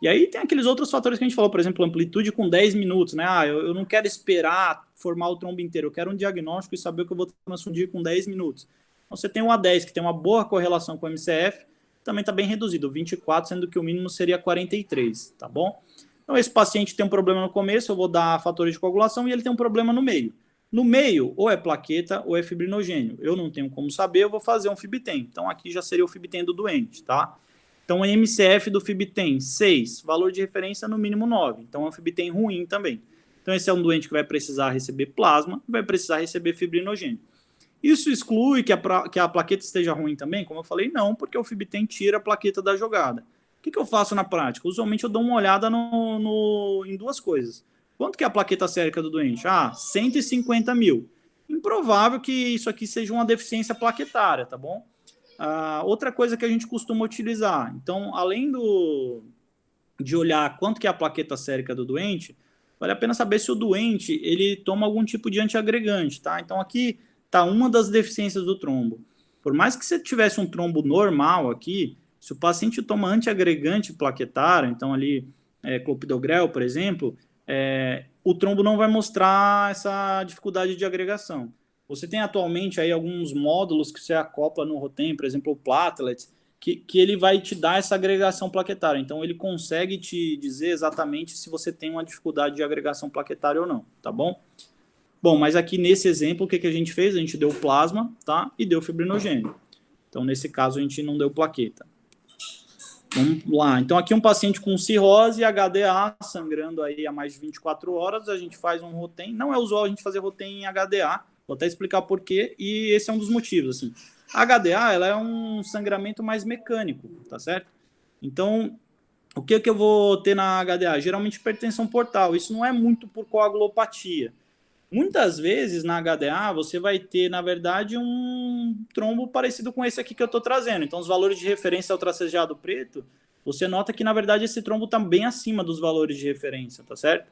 E aí tem aqueles outros fatores que a gente falou, por exemplo, amplitude com 10 minutos, né? Eu não quero esperar formar o trombo inteiro, eu quero um diagnóstico e saber o que eu vou transfundir com 10 minutos. Então você tem um A10 que tem uma boa correlação com o MCF, também está bem reduzido, 24, sendo que o mínimo seria 43, tá bom? Então esse paciente tem um problema no começo, eu vou dar fatores de coagulação e ele tem um problema no meio. No meio, ou é plaqueta ou é fibrinogênio. Eu não tenho como saber, eu vou fazer um FibTem. Então aqui já seria o FibTem do doente, tá? Então, o MCF do FibTem, 6. Valor de referência, no mínimo 9. Então, é um FibTem ruim também. Então, esse é um doente que vai precisar receber plasma e vai precisar receber fibrinogênio. Isso exclui que a plaqueta esteja ruim também? Como eu falei, não, porque o FibTem tira a plaqueta da jogada. O que eu faço na prática? Usualmente, eu dou uma olhada em duas coisas. Quanto que é a plaqueta sérica do doente? 150 mil. Improvável que isso aqui seja uma deficiência plaquetária, tá bom? Outra coisa que a gente costuma utilizar, então, além de olhar quanto que é a plaqueta sérica do doente, vale a pena saber se o doente ele toma algum tipo de antiagregante, tá? Então, aqui está uma das deficiências do trombo. Por mais que você tivesse um trombo normal aqui, se o paciente toma antiagregante plaquetário, então ali clopidogrel, por exemplo, o trombo não vai mostrar essa dificuldade de agregação. Você tem atualmente aí alguns módulos que você acopla no Rotem, por exemplo, o Platelet, que ele vai te dar essa agregação plaquetária. Então, ele consegue te dizer exatamente se você tem uma dificuldade de agregação plaquetária ou não, tá bom? Bom, mas aqui nesse exemplo, o que a gente fez? A gente deu plasma, tá? E deu fibrinogênio. Então, nesse caso, a gente não deu plaqueta. Vamos lá. Então, aqui um paciente com cirrose, HDA, sangrando aí há mais de 24 horas, a gente faz um Rotem. Não é usual a gente fazer Rotem em HDA, vou até explicar por quê, e esse é um dos motivos, assim. A HDA, ela é um sangramento mais mecânico, tá certo? Então, o que eu vou ter na HDA? Geralmente hipertensão portal. Isso não é muito por coagulopatia. Muitas vezes na HDA você vai ter, na verdade, um trombo parecido com esse aqui que eu estou trazendo. Então, os valores de referência ao tracejado preto, você nota que, na verdade, esse trombo está bem acima dos valores de referência, tá certo?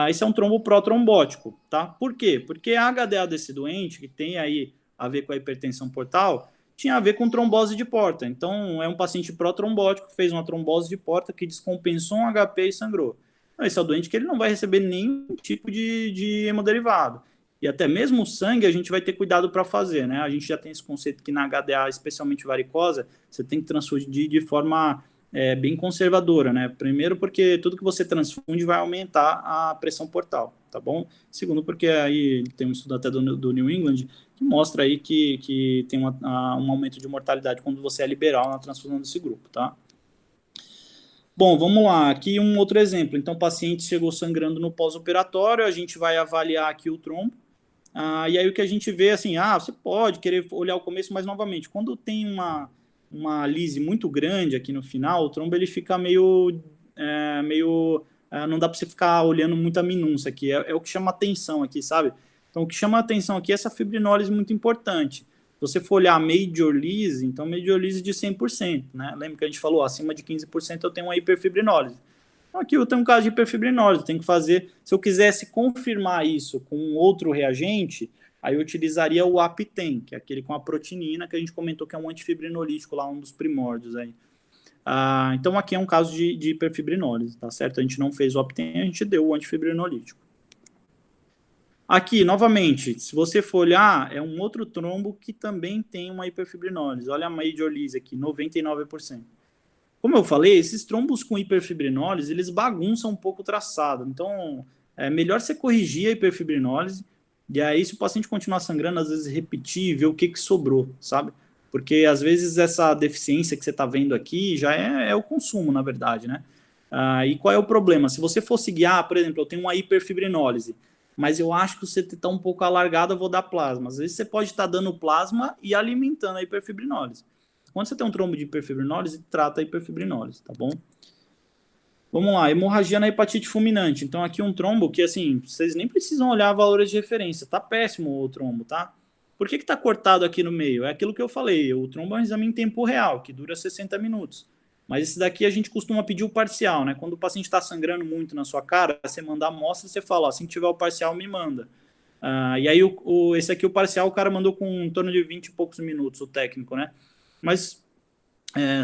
Esse é um trombo protrombótico, tá? Por quê? Porque a HDA desse doente, que tem aí a ver com a hipertensão portal, tinha a ver com trombose de porta. Então, é um paciente protrombótico que fez uma trombose de porta que descompensou um HP e sangrou. Esse é o doente que ele não vai receber nenhum tipo de hemoderivado. E até mesmo o sangue a gente vai ter cuidado para fazer, né? A gente já tem esse conceito que na HDA, especialmente varicosa, você tem que transfundir de forma bem conservadora, né? Primeiro porque tudo que você transfunde vai aumentar a pressão portal, tá bom? Segundo porque aí tem um estudo até do New England que mostra aí que tem um aumento de mortalidade quando você é liberal na transfusão desse grupo, tá? Bom, vamos lá. Aqui um outro exemplo. Então, o paciente chegou sangrando no pós-operatório, a gente vai avaliar aqui o trombo. E aí o que a gente vê, assim, você pode querer olhar o começo, mas novamente, quando tem uma lise muito grande aqui no final, o trombo ele fica meio não dá para você ficar olhando muita minúcia aqui. É o que chama atenção aqui, sabe? Então, o que chama atenção aqui é essa fibrinólise muito importante. Se você for olhar Major Lise, então Major Lise de 100%, né? Lembra que a gente falou, acima de 15% eu tenho uma hiperfibrinólise. Então aqui eu tenho um caso de hiperfibrinólise, eu tenho que fazer, se eu quisesse confirmar isso com outro reagente, aí eu utilizaria o Aptem, que é aquele com a protinina, que a gente comentou que é um antifibrinolítico lá, um dos primórdios aí. Então aqui é um caso de hiperfibrinólise, tá certo? A gente não fez o Aptem, a gente deu o antifibrinolítico. Aqui, novamente, se você for olhar, é um outro trombo que também tem uma hiperfibrinólise. Olha a Major Lise aqui, 99%. Como eu falei, esses trombos com hiperfibrinólise, eles bagunçam um pouco o traçado. Então, é melhor você corrigir a hiperfibrinólise, e aí se o paciente continuar sangrando, às vezes repetir e ver o que sobrou, sabe? Porque às vezes essa deficiência que você está vendo aqui já é o consumo, na verdade, né? E qual é o problema? Se você for seguir, por exemplo, eu tenho uma hiperfibrinólise, mas eu acho que o CT está um pouco alargado, eu vou dar plasma. Às vezes você pode estar dando plasma e alimentando a hiperfibrinólise. Quando você tem um trombo de hiperfibrinólise, trata a hiperfibrinólise, tá bom? Vamos lá, hemorragia na hepatite fulminante. Então aqui um trombo que, assim, vocês nem precisam olhar valores de referência. Tá péssimo o trombo, tá? Por que tá cortado aqui no meio? É aquilo que eu falei, o trombo é um exame em tempo real, que dura 60 minutos. Mas esse daqui a gente costuma pedir o parcial, né? Quando o paciente está sangrando muito na sua cara, você manda a amostra, você fala, ó, assim que tiver o parcial, me manda. E aí, esse aqui, o parcial, o cara mandou com em torno de 20 e poucos minutos, o técnico, né? Mas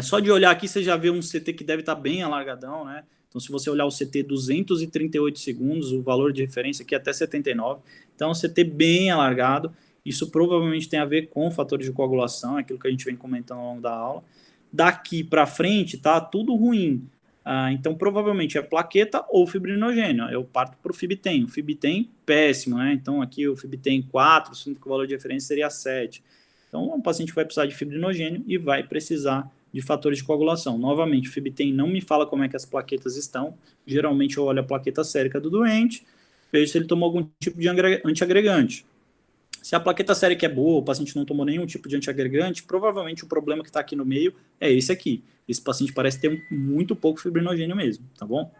só de olhar aqui, você já vê um CT que deve estar bem alargadão, né? Então, se você olhar o CT 238 segundos, o valor de referência aqui é até 79. Então, é um CT bem alargado. Isso provavelmente tem a ver com fatores de coagulação, aquilo que a gente vem comentando ao longo da aula. Daqui para frente, tá tudo ruim. Então, provavelmente é plaqueta ou fibrinogênio. Eu parto para o FibTen. O FibTen, péssimo, né? Então, aqui o FibTen 4, sendo que o valor de referência seria 7. Então, o paciente vai precisar de fibrinogênio e vai precisar de fatores de coagulação. Novamente, o FibTen não me fala como é que as plaquetas estão. Geralmente eu olho a plaqueta sérica do doente, vejo se ele tomou algum tipo de antiagregante. Se a plaqueta sérica é boa, o paciente não tomou nenhum tipo de antiagregante, provavelmente o problema que está aqui no meio é esse aqui. Esse paciente parece ter muito pouco fibrinogênio mesmo, tá bom?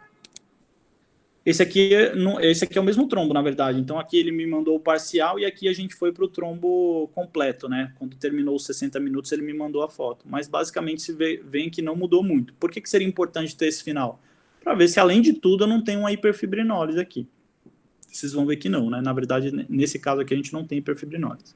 Esse aqui é o mesmo trombo, na verdade. Então, aqui ele me mandou o parcial e aqui a gente foi para o trombo completo, né? Quando terminou os 60 minutos, ele me mandou a foto. Mas, basicamente, se vê que não mudou muito. Por que seria importante ter esse final? Para ver se, além de tudo, eu não tenho uma hiperfibrinólise aqui. Vocês vão ver que não, né? Na verdade, nesse caso aqui, a gente não tem hiperfibrinólise.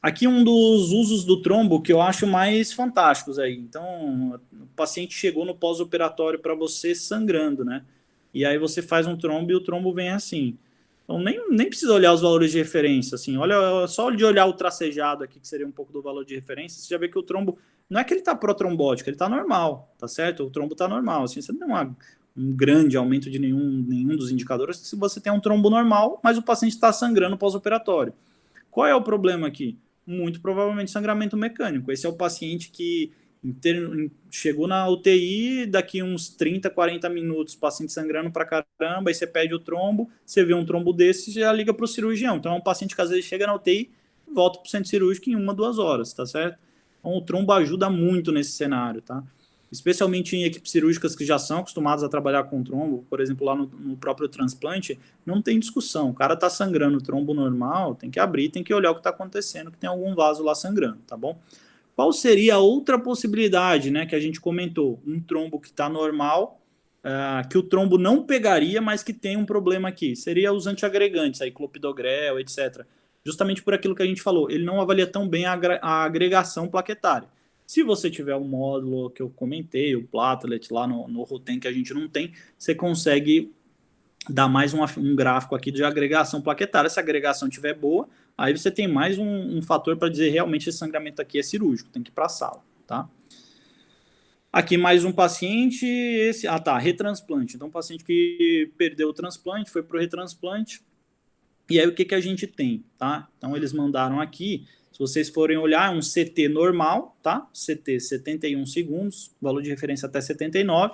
Aqui um dos usos do trombo que eu acho mais fantásticos aí. Então, o paciente chegou no pós-operatório para você sangrando, né? E aí você faz um trombo e o trombo vem assim. Então, nem precisa olhar os valores de referência, assim. Olha, só de olhar o tracejado aqui, que seria um pouco do valor de referência, você já vê que o trombo, não é que ele está protrombótico, ele está normal, tá certo? O trombo está normal, assim, você não tem um grande aumento de nenhum dos indicadores se você tem um trombo normal, mas o paciente está sangrando pós-operatório. Qual é o problema aqui? Muito provavelmente sangramento mecânico. Esse é o paciente que chegou na UTI, daqui uns 30, 40 minutos, paciente sangrando pra caramba, aí você pede o trombo, você vê um trombo desse e já liga para o cirurgião. Então é um paciente que às vezes chega na UTI e volta para o centro cirúrgico em 1, 2 horas, tá certo? Então o trombo ajuda muito nesse cenário, tá? Especialmente em equipes cirúrgicas que já são acostumadas a trabalhar com trombo, por exemplo, lá no próprio transplante, não tem discussão. O cara tá sangrando trombo normal, tem que abrir, tem que olhar o que está acontecendo, que tem algum vaso lá sangrando, tá bom? Qual seria a outra possibilidade, né, que a gente comentou? Um trombo que está normal, que o trombo não pegaria, mas que tem um problema aqui. Seria os antiagregantes, aí, clopidogrel, etc. Justamente por aquilo que a gente falou, ele não avalia tão bem a agregação plaquetária. Se você tiver o módulo que eu comentei, o platelet lá no Rotem que a gente não tem, você consegue dar mais um gráfico aqui de agregação plaquetária. Se a agregação estiver boa, aí você tem mais um fator para dizer realmente esse sangramento aqui é cirúrgico, tem que ir para a sala, tá? Aqui mais um paciente, retransplante. Então, um paciente que perdeu o transplante, foi para o retransplante, e aí o que a gente tem, tá? Então, eles mandaram aqui, se vocês forem olhar, é um CT normal, tá? CT 71 segundos, valor de referência até 79.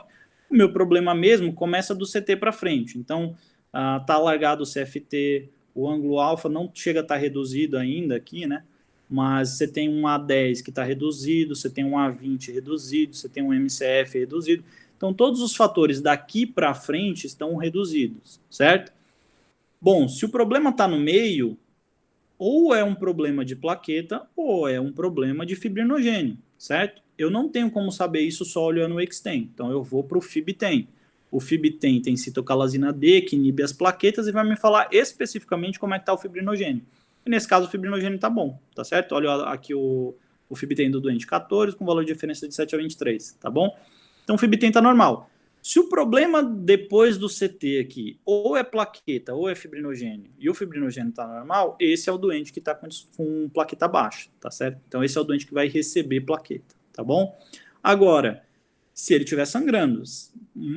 O meu problema mesmo começa do CT para frente. Então, tá alargado o CFT, o ângulo alfa não chega a estar reduzido ainda aqui, né? Mas você tem um A10 que está reduzido, você tem um A20 reduzido, você tem um MCF reduzido. Então, todos os fatores daqui para frente estão reduzidos, certo? Bom, se o problema está no meio, ou é um problema de plaqueta, ou é um problema de fibrinogênio, certo? Eu não tenho como saber isso só olhando o Xtem, então eu vou para o FibTen. O FibTen tem citocalasina D, que inibe as plaquetas, e vai me falar especificamente como é que está o fibrinogênio. E nesse caso o fibrinogênio está bom, tá certo? Olha aqui o FibTen do doente 14, com valor de referência de 7 a 23, tá bom? Então o FibTen está normal. Se o problema depois do CT aqui ou é plaqueta ou é fibrinogênio e o fibrinogênio está normal, esse é o doente que está com plaqueta baixa, tá certo? Então esse é o doente que vai receber plaqueta, tá bom? Agora, se ele estiver sangrando,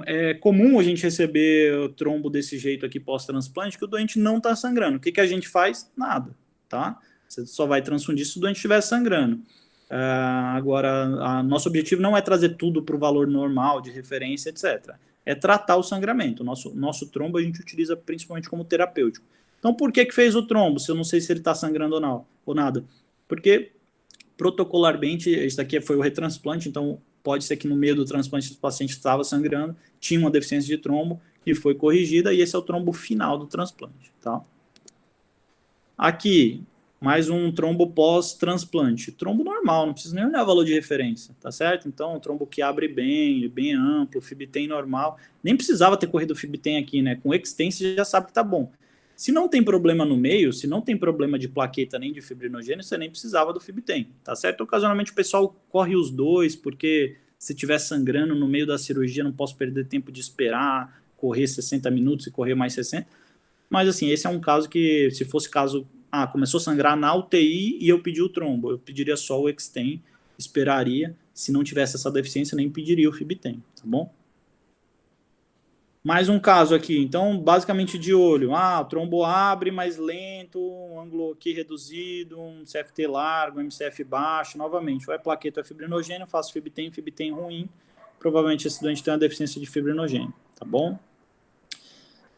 é comum a gente receber o trombo desse jeito aqui pós-transplante que o doente não está sangrando. O que a gente faz? Nada, tá? Você só vai transfundir se o doente estiver sangrando. Agora, nosso objetivo não é trazer tudo para o valor normal de referência, etc. É tratar o sangramento. Nosso trombo a gente utiliza principalmente como terapêutico. Então, por que fez o trombo, se eu não sei se ele está sangrando ou não, ou nada? Porque, protocolarmente, isso aqui foi o retransplante, então pode ser que no meio do transplante o paciente estava sangrando, tinha uma deficiência de trombo, que foi corrigida, e esse é o trombo final do transplante. Tá? Aqui, mais um trombo pós-transplante. Trombo normal, não precisa nem olhar valor de referência, tá certo? Então, trombo que abre bem, bem amplo, FibTem normal. Nem precisava ter corrido o FibTem aqui, né? Com o Extens você já sabe que tá bom. Se não tem problema no meio, se não tem problema de plaqueta nem de fibrinogênio, você nem precisava do FibTem, tá certo? Ocasionalmente o pessoal corre os dois, porque se estiver sangrando no meio da cirurgia, não posso perder tempo de esperar, correr 60 minutos e correr mais 60. Mas, assim, esse é um caso que, se fosse caso, começou a sangrar na UTI e eu pedi o trombo, eu pediria só o Extend, esperaria, se não tivesse essa deficiência, nem pediria o FibTem, tá bom? Mais um caso aqui, então, basicamente de olho, o trombo abre mais lento, um ângulo aqui reduzido, um CFT largo, um MCF baixo, novamente, ou é plaqueta ou é fibrinogênio, faço FibTem ruim, provavelmente esse doente tem uma deficiência de fibrinogênio, tá bom?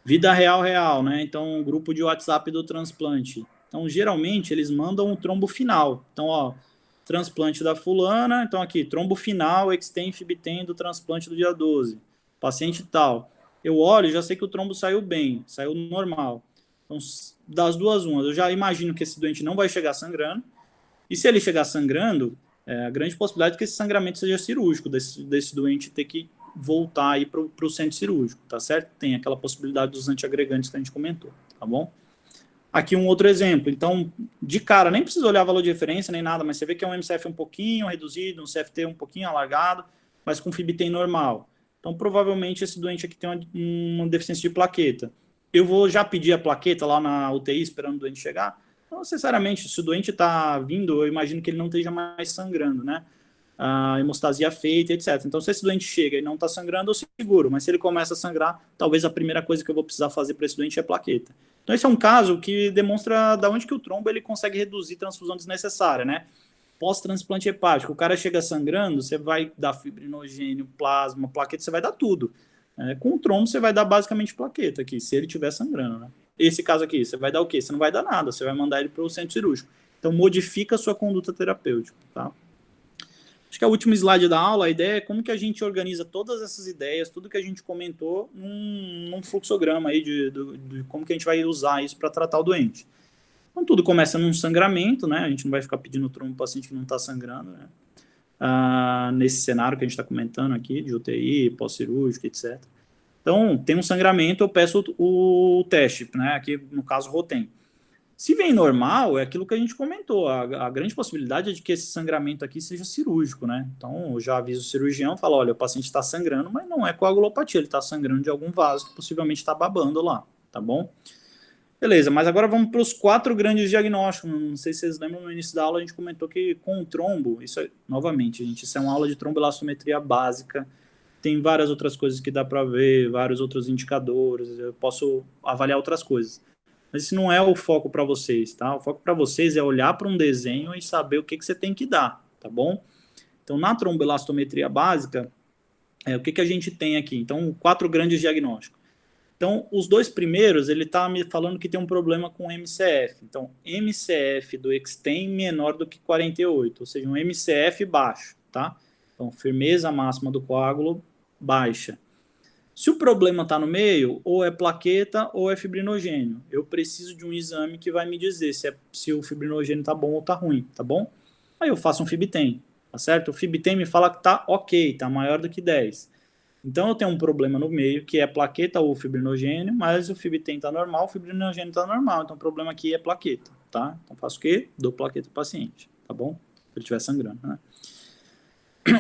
Vida real, né? Então, um grupo de WhatsApp do transplante. Então, geralmente, eles mandam um trombo final. Então, ó, transplante da fulana. Então, aqui, trombo final, Extend FibTem do transplante do dia 12. Paciente tal. Eu olho e já sei que o trombo saiu bem, saiu normal. Então, das duas umas, eu já imagino que esse doente não vai chegar sangrando. E se ele chegar sangrando, a grande possibilidade é que esse sangramento seja cirúrgico, desse doente ter que voltar aí para o centro cirúrgico, tá certo? Tem aquela possibilidade dos antiagregantes que a gente comentou, tá bom? Aqui um outro exemplo. Então, de cara, nem precisa olhar valor de referência nem nada, mas você vê que é um MCF um pouquinho reduzido, um CFT um pouquinho alargado, mas com FibTem normal. Então, provavelmente, esse doente aqui tem uma deficiência de plaqueta. Eu vou já pedir a plaqueta lá na UTI, esperando o doente chegar? Não necessariamente. Se o doente está vindo, eu imagino que ele não esteja mais sangrando, né? A hemostasia feita, etc. Então, se esse doente chega e não está sangrando, eu seguro. Mas se ele começa a sangrar, talvez a primeira coisa que eu vou precisar fazer para esse doente é plaqueta. Então, esse é um caso que demonstra da onde que o trombo ele consegue reduzir transfusão desnecessária, né? Pós-transplante hepático, o cara chega sangrando, você vai dar fibrinogênio, plasma, plaqueta, você vai dar tudo. Com o trombo, você vai dar basicamente plaqueta aqui, se ele estiver sangrando, né? Esse caso aqui, você vai dar o quê? Você não vai dar nada, você vai mandar ele para o centro cirúrgico. Então, modifica a sua conduta terapêutica, tá? Acho que é o último slide da aula, a ideia é como que a gente organiza todas essas ideias, tudo que a gente comentou, num fluxograma aí de como que a gente vai usar isso para tratar o doente. Então, tudo começa num sangramento, né? A gente não vai ficar pedindo trombo para o paciente que não está sangrando, né? Nesse cenário que a gente está comentando aqui, de UTI, pós-cirúrgico, etc. Então, tem um sangramento, eu peço o teste, né? Aqui, no caso, ROTEM. Se vem normal, é aquilo que a gente comentou. A grande possibilidade é de que esse sangramento aqui seja cirúrgico, né? Então, eu já aviso o cirurgião, falo, olha, o paciente está sangrando, mas não é coagulopatia, ele está sangrando de algum vaso que possivelmente está babando lá, tá bom? Beleza, mas agora vamos para os 4 grandes diagnósticos. Não sei se vocês lembram, no início da aula a gente comentou que com o trombo, isso é, novamente, gente, isso é uma aula de tromboelastometria básica, tem várias outras coisas que dá para ver, vários outros indicadores, eu posso avaliar outras coisas. Mas esse não é o foco para vocês, tá? O foco para vocês é olhar para um desenho e saber o que você tem que dar, tá bom? Então, na tromboelastometria básica, o que a gente tem aqui? Então, 4 grandes diagnósticos. Então, os 2 primeiros, ele está me falando que tem um problema com MCF. Então, MCF do Extend menor do que 48, ou seja, um MCF baixo, tá? Então, firmeza máxima do coágulo baixa. Se o problema está no meio, ou é plaqueta ou é fibrinogênio. Eu preciso de um exame que vai me dizer se o fibrinogênio está bom ou está ruim, tá bom? Aí eu faço um FibTem, tá certo? O FibTem me fala que está ok, está maior do que 10. Então eu tenho um problema no meio, que é plaqueta ou fibrinogênio, mas o FibTem está normal, o fibrinogênio está normal. Então o problema aqui é plaqueta, tá? Então faço o quê? Dou plaqueta para o paciente, tá bom? Se ele estiver sangrando, né?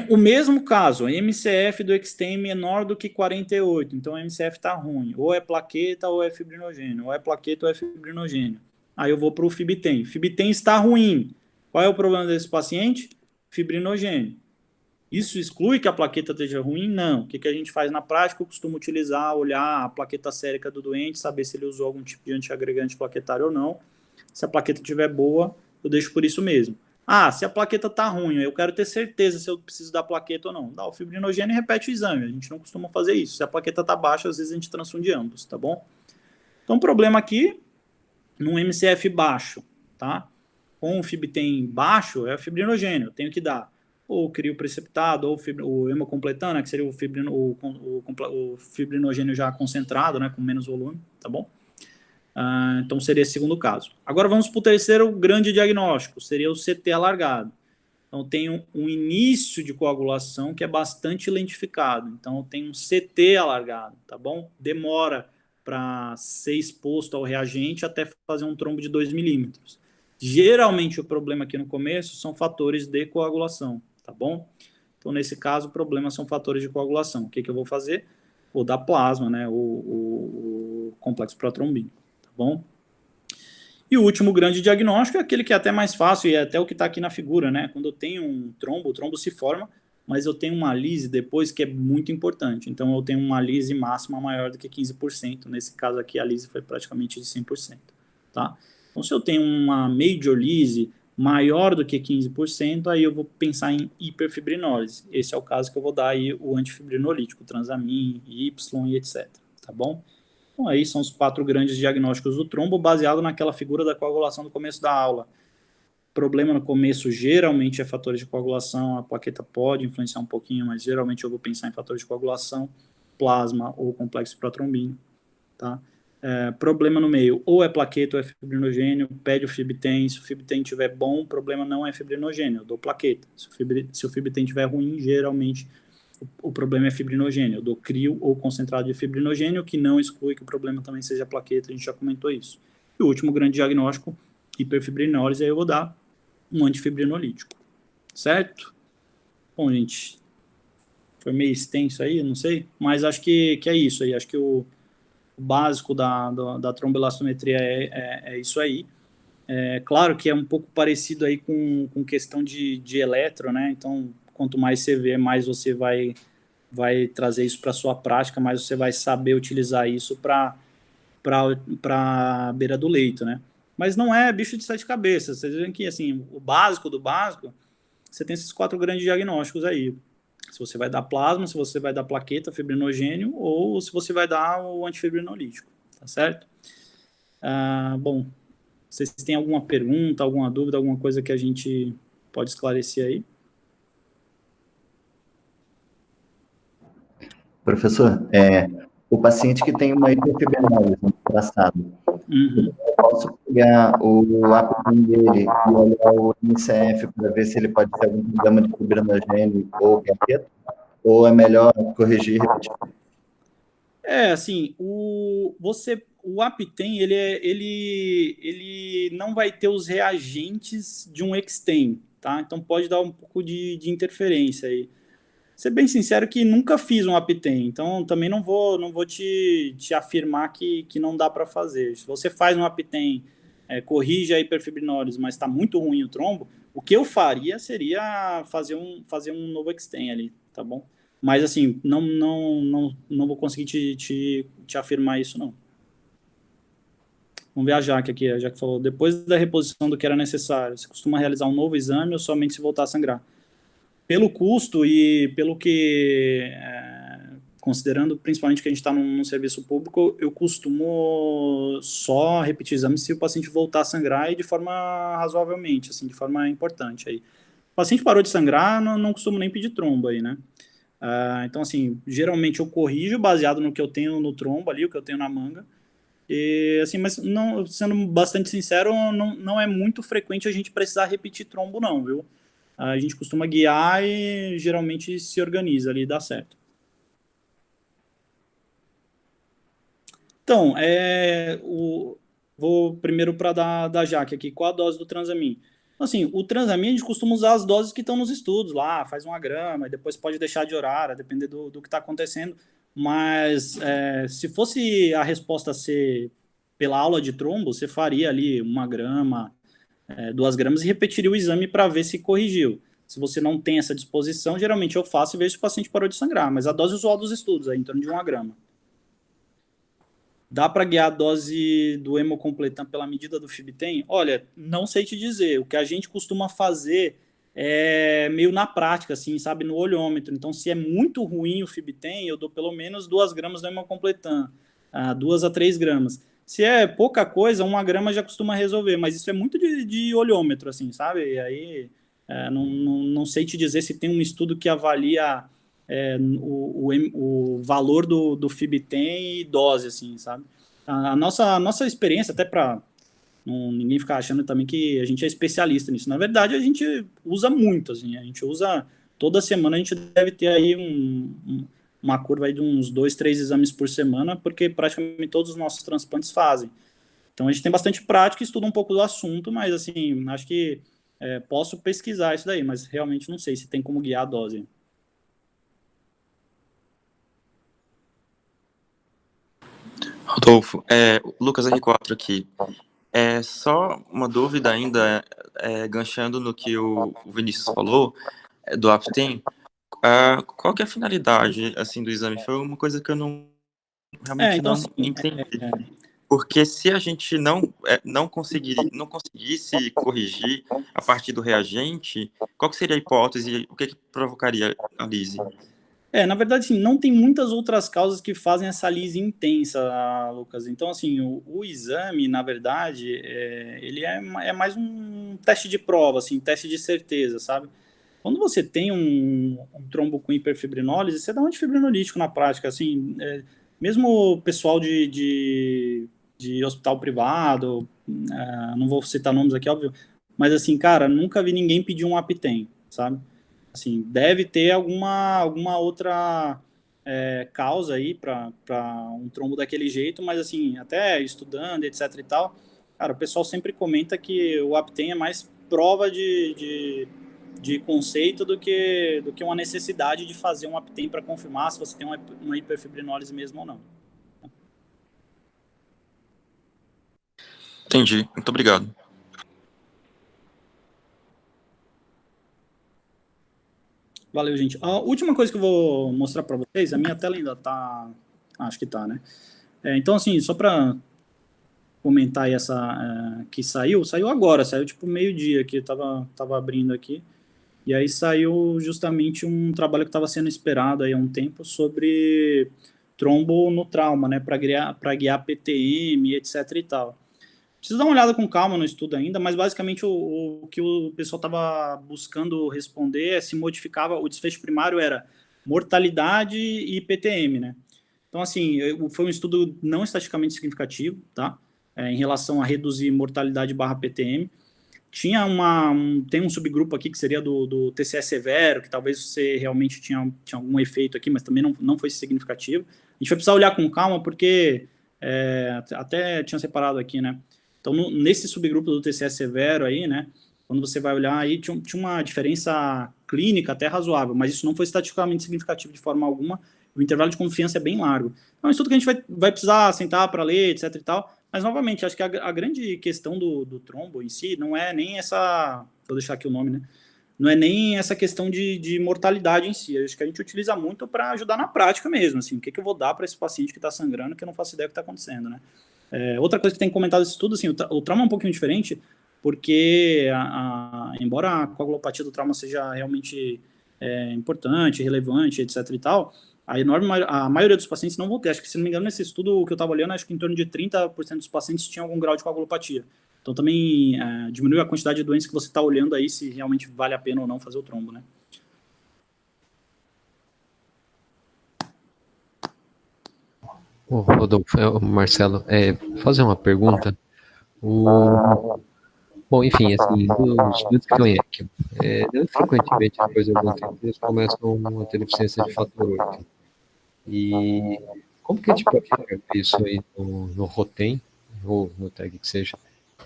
O mesmo caso, a MCF do Extend menor do que 48, então o MCF está ruim, ou é plaqueta ou é fibrinogênio, ou é plaqueta ou é fibrinogênio. Aí eu vou para o FibTem. FibTem está ruim. Qual é o problema desse paciente? Fibrinogênio. Isso exclui que a plaqueta esteja ruim? Não. O que a gente faz na prática? Eu costumo utilizar, olhar a plaqueta sérica do doente, saber se ele usou algum tipo de antiagregante plaquetário ou não. Se a plaqueta estiver boa, eu deixo por isso mesmo. Se a plaqueta está ruim, eu quero ter certeza se eu preciso da plaqueta ou não. Dá o fibrinogênio e repete o exame. A gente não costuma fazer isso. Se a plaqueta está baixa, às vezes a gente transfunde ambos, tá bom? Então, o problema aqui, num MCF baixo, tá? Com o FibTem baixo, é o fibrinogênio. Eu tenho que dar ou crio preceptado, ou o hemocompletano, que seria o fibrinogênio já concentrado, né, com menos volume, tá bom? Então, seria esse segundo caso. Agora, vamos para o terceiro grande diagnóstico, seria o CT alargado. Então, eu tenho um início de coagulação que é bastante lentificado. Então, eu tenho um CT alargado, tá bom? Demora para ser exposto ao reagente até fazer um trombo de 2 milímetros. Geralmente, o problema aqui no começo são fatores de coagulação, tá bom? Então, nesse caso, o problema são fatores de coagulação. O que eu vou fazer? Vou dar plasma, né? O complexo protrombínico, tá bom? E o último grande diagnóstico é aquele que é até mais fácil, e é até o que está aqui na figura, né? Quando eu tenho um trombo, o trombo se forma, mas eu tenho uma lise depois que é muito importante. Então, eu tenho uma lise máxima maior do que 15%. Nesse caso aqui, a lise foi praticamente de 100%. Tá? Então, se eu tenho uma major lise maior do que 15%, aí eu vou pensar em hiperfibrinólise. Esse é o caso que eu vou dar aí o antifibrinolítico, Transamin, Y e etc. Tá bom? Então, aí são os 4 grandes diagnósticos do trombo, baseado naquela figura da coagulação do começo da aula. Problema no começo geralmente é fatores de coagulação, a plaqueta pode influenciar um pouquinho, mas geralmente eu vou pensar em fatores de coagulação, plasma ou complexo protrombínico, tá? Problema no meio, ou é plaqueta ou é fibrinogênio, pede o Fibtem, se o Fibtem estiver bom, o problema não é fibrinogênio, eu dou plaqueta. Se o Fibtem estiver ruim, geralmente o problema é fibrinogênio, eu dou crio ou concentrado de fibrinogênio, que não exclui que o problema também seja plaqueta, a gente já comentou isso. E o último grande diagnóstico, hiperfibrinólise, aí eu vou dar um antifibrinolítico, certo? Bom, gente, foi meio extenso aí, não sei, mas acho que é isso aí, acho que o básico da tromboelastometria é isso aí. É claro que é um pouco parecido aí com questão de eletro, né? Então, quanto mais você vê, mais você vai trazer isso para a sua prática, mais você vai saber utilizar isso para a beira do leito, né? Mas não é bicho de 7 cabeças. Vocês veem que, assim, o básico do básico, você tem esses 4 grandes diagnósticos aí. Se você vai dar plasma, se você vai dar plaqueta, fibrinogênio, ou se você vai dar o antifibrinolítico, tá certo? Bom, vocês têm alguma pergunta, alguma dúvida, alguma coisa que a gente pode esclarecer aí? Professor, o paciente que tem uma hiperfibrinose no traçado, eu posso pegar o apnea dele e olhar o MCF para ver se ele pode ter algum problema de fibrinogênio ou plaqueta? Ou é melhor corrigir e repetir? Assim, o Aptem, ele não vai ter os reagentes de um Extem, tá? Então pode dar um pouco de interferência aí. Ser bem sincero que nunca fiz um Aptem, então também não vou te afirmar que não dá para fazer. Se você faz um Aptem, corrige a hiperfibrinólise, mas está muito ruim o trombo, o que eu faria seria fazer um novo Extem ali, tá bom? Mas assim, não vou conseguir te afirmar isso, não. Vamos ver a Jaque aqui. A Jaque falou, depois da reposição do que era necessário, você costuma realizar um novo exame ou somente se voltar a sangrar? Pelo custo e pelo que, considerando principalmente que a gente está num serviço público, eu costumo só repetir exames se o paciente voltar a sangrar e de forma razoavelmente, assim, de forma importante. Aí. O paciente parou de sangrar, não costumo nem pedir trombo aí, né? Então, assim, geralmente eu corrijo baseado no que eu tenho no trombo ali, o que eu tenho na manga. E, assim, mas não, sendo bastante sincero, não é muito frequente a gente precisar repetir trombo, não, viu? A gente costuma guiar e geralmente se organiza ali e dá certo. Então, vou primeiro para da Jaque aqui. Qual a dose do Transamin? Assim, o Transamin a gente costuma usar as doses que estão nos estudos lá, faz 1 grama, e depois pode deixar de orar, a depender do que está acontecendo. Mas se fosse a resposta ser pela aula de trombo, você faria ali 1 grama, 2 gramas e repetiria o exame para ver se corrigiu. Se você não tem essa disposição, geralmente eu faço e vejo se o paciente parou de sangrar, mas a dose usual dos estudos é em torno de 1 grama. Dá para guiar a dose do hemocompletan pela medida do Fibtem? Olha, não sei te dizer. O que a gente costuma fazer é meio na prática, assim, sabe, no olhômetro. Então, se é muito ruim o Fibtem, eu dou pelo menos 2 gramas do hemocompletan, 2 a 3 gramas. Se é pouca coisa, 1 grama já costuma resolver, mas isso é muito de olhômetro, assim, sabe? E aí, não sei te dizer se tem um estudo que avalia o valor do Fibtem e dose, assim, sabe? A nossa experiência, até para ninguém ficar achando também que a gente é especialista nisso. Na verdade, a gente usa muito, assim, a gente usa toda semana, a gente deve ter aí uma curva aí de uns 2, 3 exames por semana, porque praticamente todos os nossos transplantes fazem. Então a gente tem bastante prática e estuda um pouco do assunto, mas assim, acho que posso pesquisar isso daí, mas realmente não sei se tem como guiar a dose. Rodolfo, Lucas R4 aqui. Só uma dúvida ainda, ganchando no que o Vinícius falou, do Aptem, qual que é a finalidade assim, do exame? Foi uma coisa que eu realmente Então não assim, entendi. Porque se a gente não conseguisse corrigir a partir do reagente, qual que seria a hipótese? O que provocaria a lise? Na verdade, assim, não tem muitas outras causas que fazem essa lise intensa, Lucas. Então, assim, o exame, na verdade, ele é mais um teste de prova, assim, teste de certeza, sabe? Quando você tem um trombo com hiperfibrinólise, você dá um antifibrinolítico na prática, assim, mesmo o pessoal de hospital privado, não vou citar nomes aqui, óbvio, mas assim, cara, nunca vi ninguém pedir um Aptem, sabe? Assim, deve ter alguma outra causa aí para um trombo daquele jeito, mas assim, até estudando, etc e tal, cara, o pessoal sempre comenta que o Aptem é mais prova de conceito do que uma necessidade de fazer um Aptem para confirmar se você tem uma hiperfibrinólise mesmo ou não. Entendi, muito obrigado. Valeu, gente. A última coisa que eu vou mostrar para vocês, a minha tela ainda tá, acho que tá, né? Então, assim, só para comentar aí essa que saiu agora, saiu tipo meio-dia que eu tava abrindo aqui. E aí saiu justamente um trabalho que estava sendo esperado aí há um tempo sobre trombo no trauma, né, para guiar PTM, etc e tal. Preciso dar uma olhada com calma no estudo ainda, mas basicamente o que o pessoal estava buscando responder é se modificava, o desfecho primário era mortalidade e PTM, né? Então, assim, foi um estudo não estatisticamente significativo, tá? Em relação a reduzir mortalidade barra PTM. Tem um subgrupo aqui que seria do TCE severo, que talvez você realmente tinha algum efeito aqui, mas também não foi significativo. A gente vai precisar olhar com calma, porque até tinha separado aqui, né? Então, nesse subgrupo do TCE severo aí, né? Quando você vai olhar aí, tinha uma diferença clínica até razoável, mas isso não foi estatisticamente significativo de forma alguma. O intervalo de confiança é bem largo. É um estudo que a gente vai precisar sentar para ler, etc e tal, mas, novamente, acho que a grande questão do trombo em si não é nem essa... Vou deixar aqui o nome, né? Não é nem essa questão de mortalidade em si. Acho que a gente utiliza muito para ajudar na prática mesmo. Assim, o que eu vou dar para esse paciente que está sangrando que eu não faço ideia do que está acontecendo, né? Outra coisa que tem comentado nesse estudo, assim, o trauma é um pouquinho diferente, porque, embora a coagulopatia do trauma seja realmente importante, relevante, etc e tal, a maioria dos pacientes não vão ter. Acho que, se não me engano, nesse estudo que eu estava olhando, acho que em torno de 30% dos pacientes tinham algum grau de coagulopatia. Então, também diminui a quantidade de doenças que você está olhando aí, se realmente vale a pena ou não fazer o trombo, né? Rodolfo, Marcelo, fazer uma pergunta. Bom, enfim, assim, dos estudos que eu conheço, frequentemente, depois de algum tempo, eles começam a ter deficiência de fator 8. E como que a gente pode ver isso aí no ROTEM, ou no TAG que seja?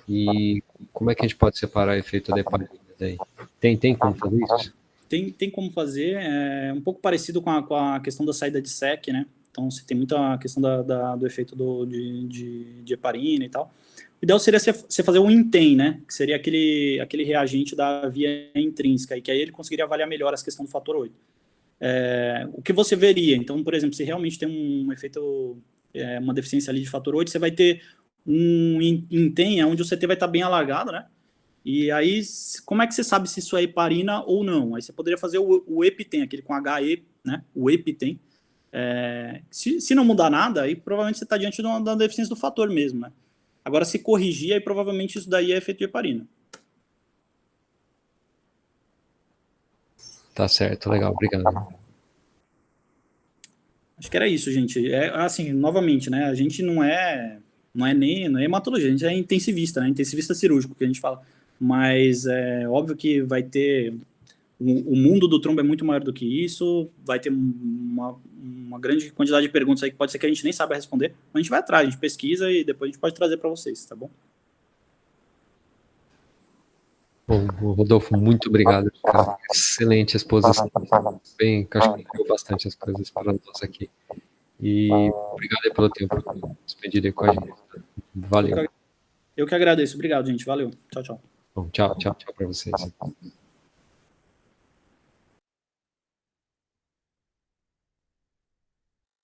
E como é que a gente pode separar o efeito da heparina daí? Tem como fazer isso? Tem como fazer, um pouco parecido com a questão da saída de SEC, né? Então, você tem muita questão do efeito de heparina e tal. O ideal seria você fazer um INTEM, né? Que seria aquele reagente da via intrínseca, e que aí ele conseguiria avaliar melhor essa questão do fator 8. O que você veria? Então, por exemplo, se realmente tem um efeito, uma deficiência ali de fator 8, você vai ter um INTEM, onde o CT vai estar bem alargado, né? E aí, como é que você sabe se isso é heparina ou não? Aí você poderia fazer o EpiTem, aquele com HE, né? O EpiTem. Se não mudar nada, aí provavelmente você está diante de uma deficiência do fator mesmo, né? Agora, se corrigir, aí provavelmente isso daí é efeito de heparina. Tá certo, legal, obrigado. Acho que era isso, gente. Assim, novamente, né? A gente não é não é hematologia, a gente é intensivista, né? Intensivista cirúrgico, que a gente fala. Mas é óbvio que vai ter... O mundo do trombo é muito maior do que isso, vai ter uma grande quantidade de perguntas aí que pode ser que a gente nem saiba responder, mas a gente vai atrás, a gente pesquisa e depois a gente pode trazer para vocês, tá bom? Bom, Rodolfo, muito obrigado, cara. Excelente exposição. Bem, que eu acho que deu bastante as coisas para nós aqui. E obrigado aí pelo tempo que despedir aí com a gente. Valeu. Eu que agradeço. Obrigado, gente. Valeu. Tchau, tchau. Bom, tchau para vocês.